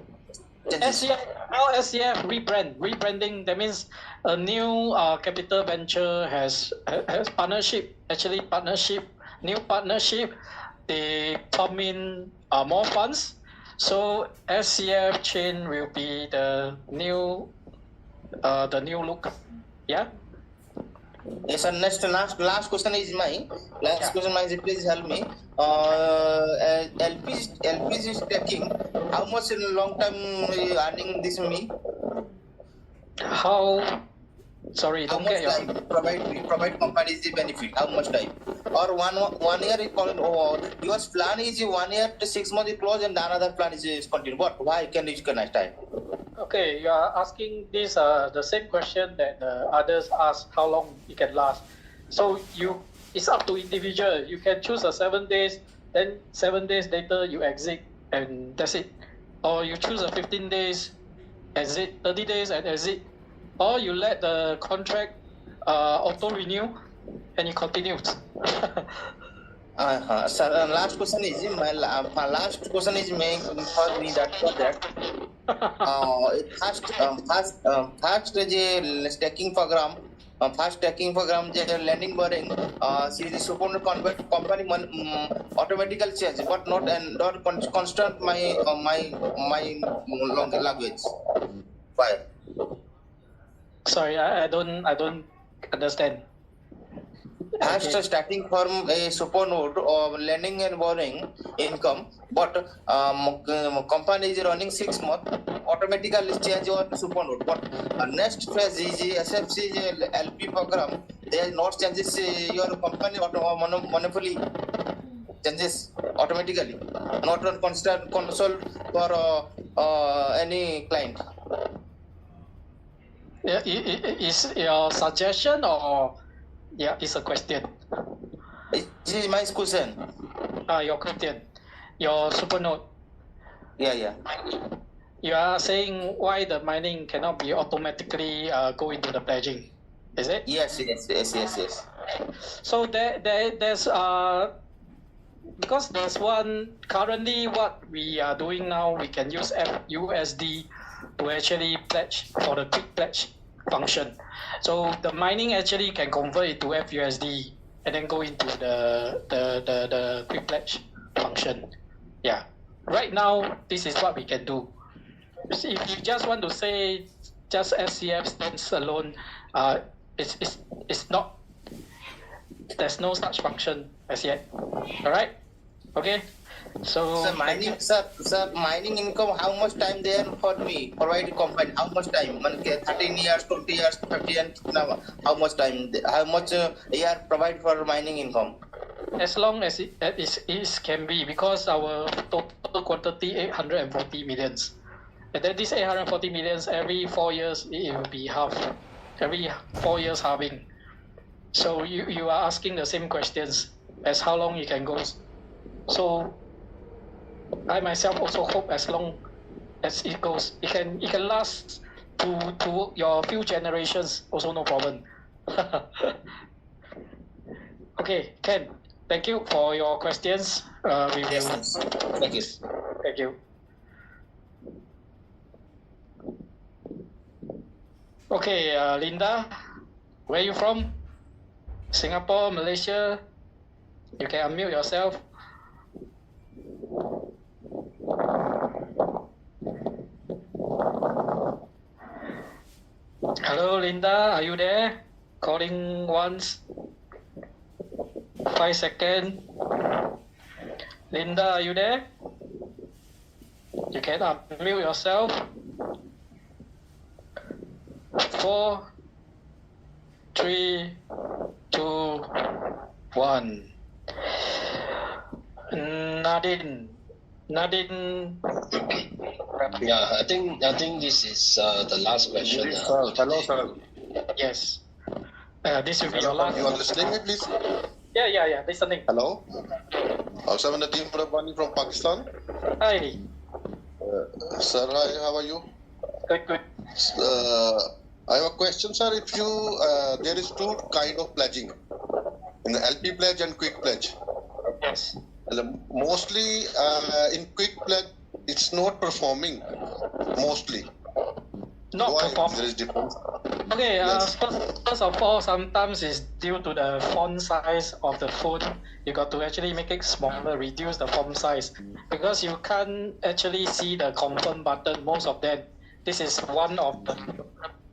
SCF, now SCF rebranding. That means a new capital venture has partnership. Actually, new partnership. They pump in more funds. So SCF chain will be the new look. Yeah. Yes, sir. Last question is mine. Please help me. LP is taking how much in long term earning this me? How? Sorry, How don't much get your. time provide companies the benefit? How much time? Or one year is called. Your plan is 1 year to 6 months it close and another plan is continue. What? Why can you connect time? Okay, you are asking this the same question that others ask, how long it can last. So it's up to individual. You can choose a 7 days, then 7 days later you exit and that's it. Or you choose a 15 days, exit, 30 days and exit. Or you let the contract auto renew and you continue. Sir, last question is my last question is main for me that fast stacking program the lending borrowing series support convert company automatical change but not constant my long language. Why? Sorry, I don't understand. Fast starting from a super node of lending and borrowing income, but company is running 6 months automatically change your supernode. But next phase is SFC LP program. They not changes your company monopoly changes automatically, not on constant console for any client. Yeah, is your suggestion or it's a question? This is my question. Your question, your supernode. Yeah. You are saying why the mining cannot be automatically go into the pledging, is it? Yes. So there's because there's one currently what we are doing now, we can use FUSD to actually pledge for the quick pledge function. So the mining actually can convert it to FUSD and then go into the quick pledge function. Yeah. Right now, this is what we can do. If you just want to say just SCF stands alone, it's not. There's no such function as yet. All right. Okay. So mining income, how much time they earn for me? Provide company, how much time? 13 years, 20 years, 30 years. Now, how much time? How much year provide for mining income? As long as it can be, because our total quantity 840 millions, and then this 840 millions every 4 years it will be half. Every 4 years halving. So you are asking the same questions as how long it can go. So I myself also hope as long as it goes, it can last to your few generations also, no problem. Okay, Ken, thank you for your questions. Yes. Thank you. Thank you. Okay, Linda, where are you from? Singapore, Malaysia? You can unmute yourself. Hello, Linda, are you there? Calling once. 5 seconds. Linda, are you there? You can unmute yourself. 4, 3, 2, 1. Nadine. Yeah, I think this is the last question. Hello, sir. Yes. This will be your last. You are listening me, please? Yeah, listening. Hello. Also, I'm the team Rabbani from Pakistan. Hi. Sir, hi, how are you? Good. I have a question, sir. If you there is two kind of pledging, in the LP pledge and quick pledge. Yes. Mostly in quick pledge, it's not performing. Mostly. Not Why perform. there is difference? Okay. Yes. First of all, sometimes it's due to the font size of the phone. You got to actually make it smaller, reduce the font size, because you can't actually see the confirm button. Most of them. This is one of the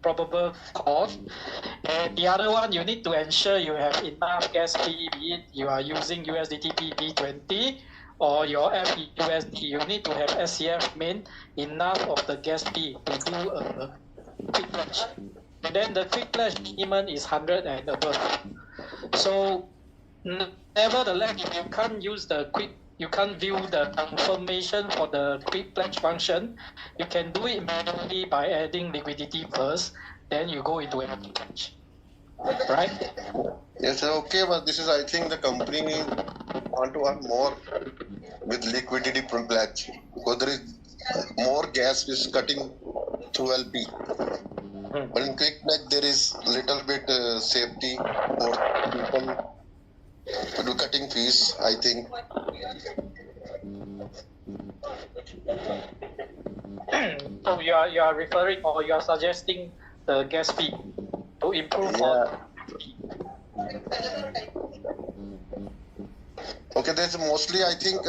probable cause. And the other one, you need to ensure you have enough gas fee, be it you are using USDT P20 or your FUSD. You need to have SCF main enough of the gas fee to do a quick pledge. And then the quick pledge minimum is 100 and above. So nevertheless, if you can't use the quick, you can't view the confirmation for the quick pledge function, you can do it manually by adding liquidity first, then you go into a pledge. Right? Yes, sir, okay, but this is, I think, the company want to earn more with liquidity pledge, because there is more gas is cutting through LP. But in quick pledge, there is little bit safety for people to do cutting fees, I think. So you are referring or you are suggesting the gas fee to improve on. Okay, there's mostly, I think,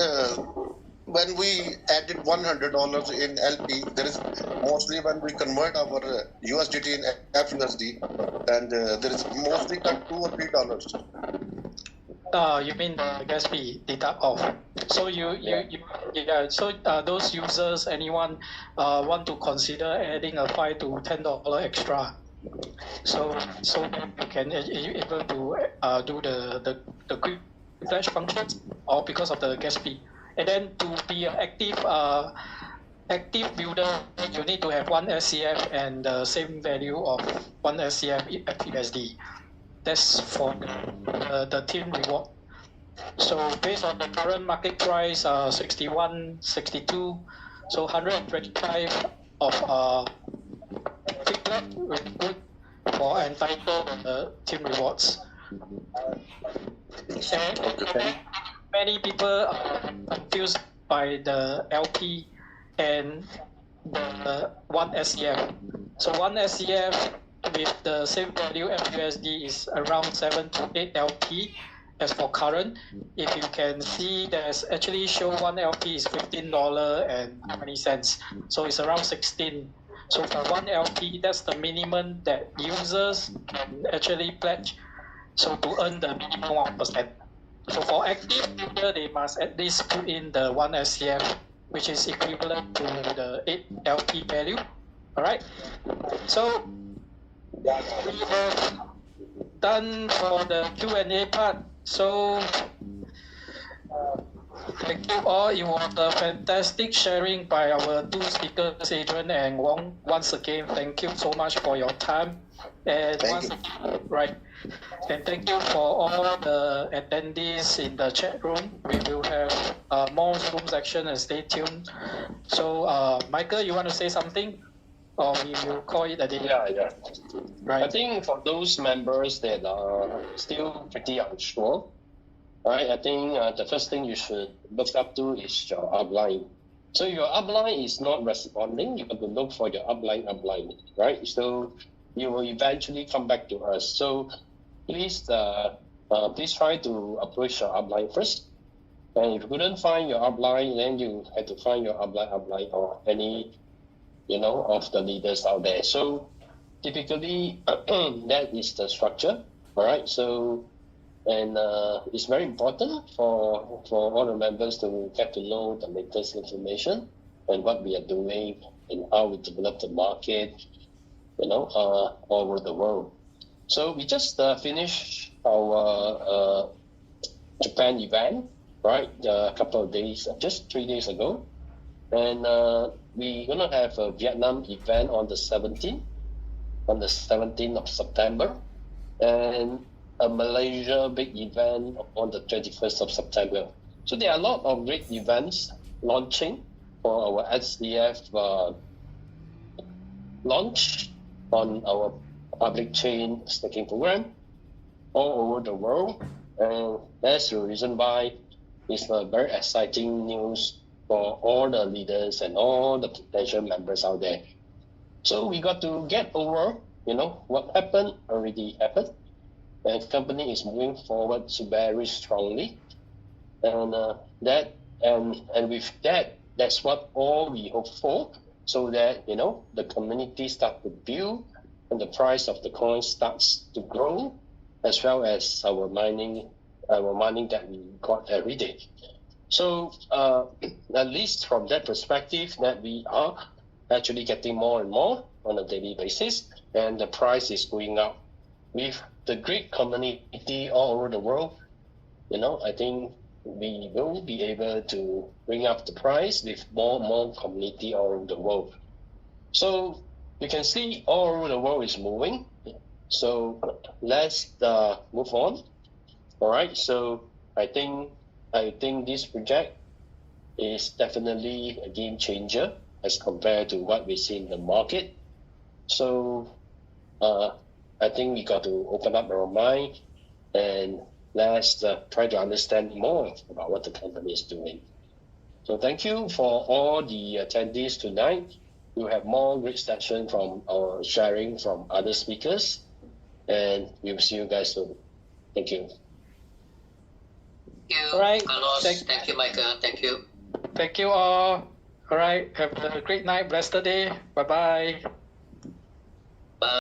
when we added $100 in LP, there is mostly when we convert our USDT in FUSD, and there is mostly cut $2 or $3. You mean the gas fee deduct off? So those users, anyone want to consider adding a $5 to $10 extra, so that you can able to do the quick flash functions, or because of the gas fee. And then to be an active builder, you need to have 1 SCF and the same value of 1 SCF FUSD. That's for the team reward. So based on the current market price, 61, 62, so 125 of figure will be good for entitled team rewards. And many people are confused by the LP and the 1 SCF. So 1 SCF with the same value FUSD is around 7 to 8 LP. As for current, if you can see, there's actually show 1 LP is $15.20, so it's around 16. So for 1 LP, that's the minimum that users can actually pledge, so to earn the minimum 1%. So for active user, they must at least put in the 1 SCF, which is equivalent to the 8 LP value. All right. So we have done for the Q&A part. So thank you all. It was a fantastic sharing by our two speakers, Adrian and Wong. Once again, thank you so much for your time. And and thank you for all the attendees in the chat room. We will have more Zoom section, and stay tuned. So Michael, you want to say something? Or we will call it a day? Yeah. Right. I think for those members that are still pretty unsure, right, I think the first thing you should look up to is your upline. So your upline is not responding, you have to look for your upline, right? So you will eventually come back to us. So please try to approach your upline first. And if you couldn't find your upline, then you have to find your upline or any of the leaders out there. So typically that is the structure. All right. So and it's very important for all the members to get to know the latest information and what we are doing and how we develop the market, all over the world. So we just finished our Japan event, right? A couple of days, just 3 days ago. And we're going to have a Vietnam event on the 17th of September, and a Malaysia big event on the 21st of September. So there are a lot of great events launching for our SCF launch on our public chain staking program all over the world. And that's the reason why it's a very exciting news for all the leaders and all the potential members out there. So we got to get over, what happened already happened. And the company is moving forward very strongly. And and with that, that's what all we hope for, so that, the community start to build and the price of the coin starts to grow, as well as our mining that we got every day. So at least from that perspective, that we are actually getting more and more on a daily basis, and the price is going up. With the great community all over the world, I think we will be able to bring up the price with more and more community all over the world. So you can see all over the world is moving. So let's move on. All right. So I think this project is definitely a game changer as compared to what we see in the market. So I think we got to open up our mind and let's try to understand more about what the company is doing. So thank you for all the attendees tonight. We'll have more great session from our sharing from other speakers, and we'll see you guys soon. Thank you. Thank you, All right. Carlos. Thank you, Michael. Thank you. Thank you all. All right. Have a great night. Blessed day. Bye-bye.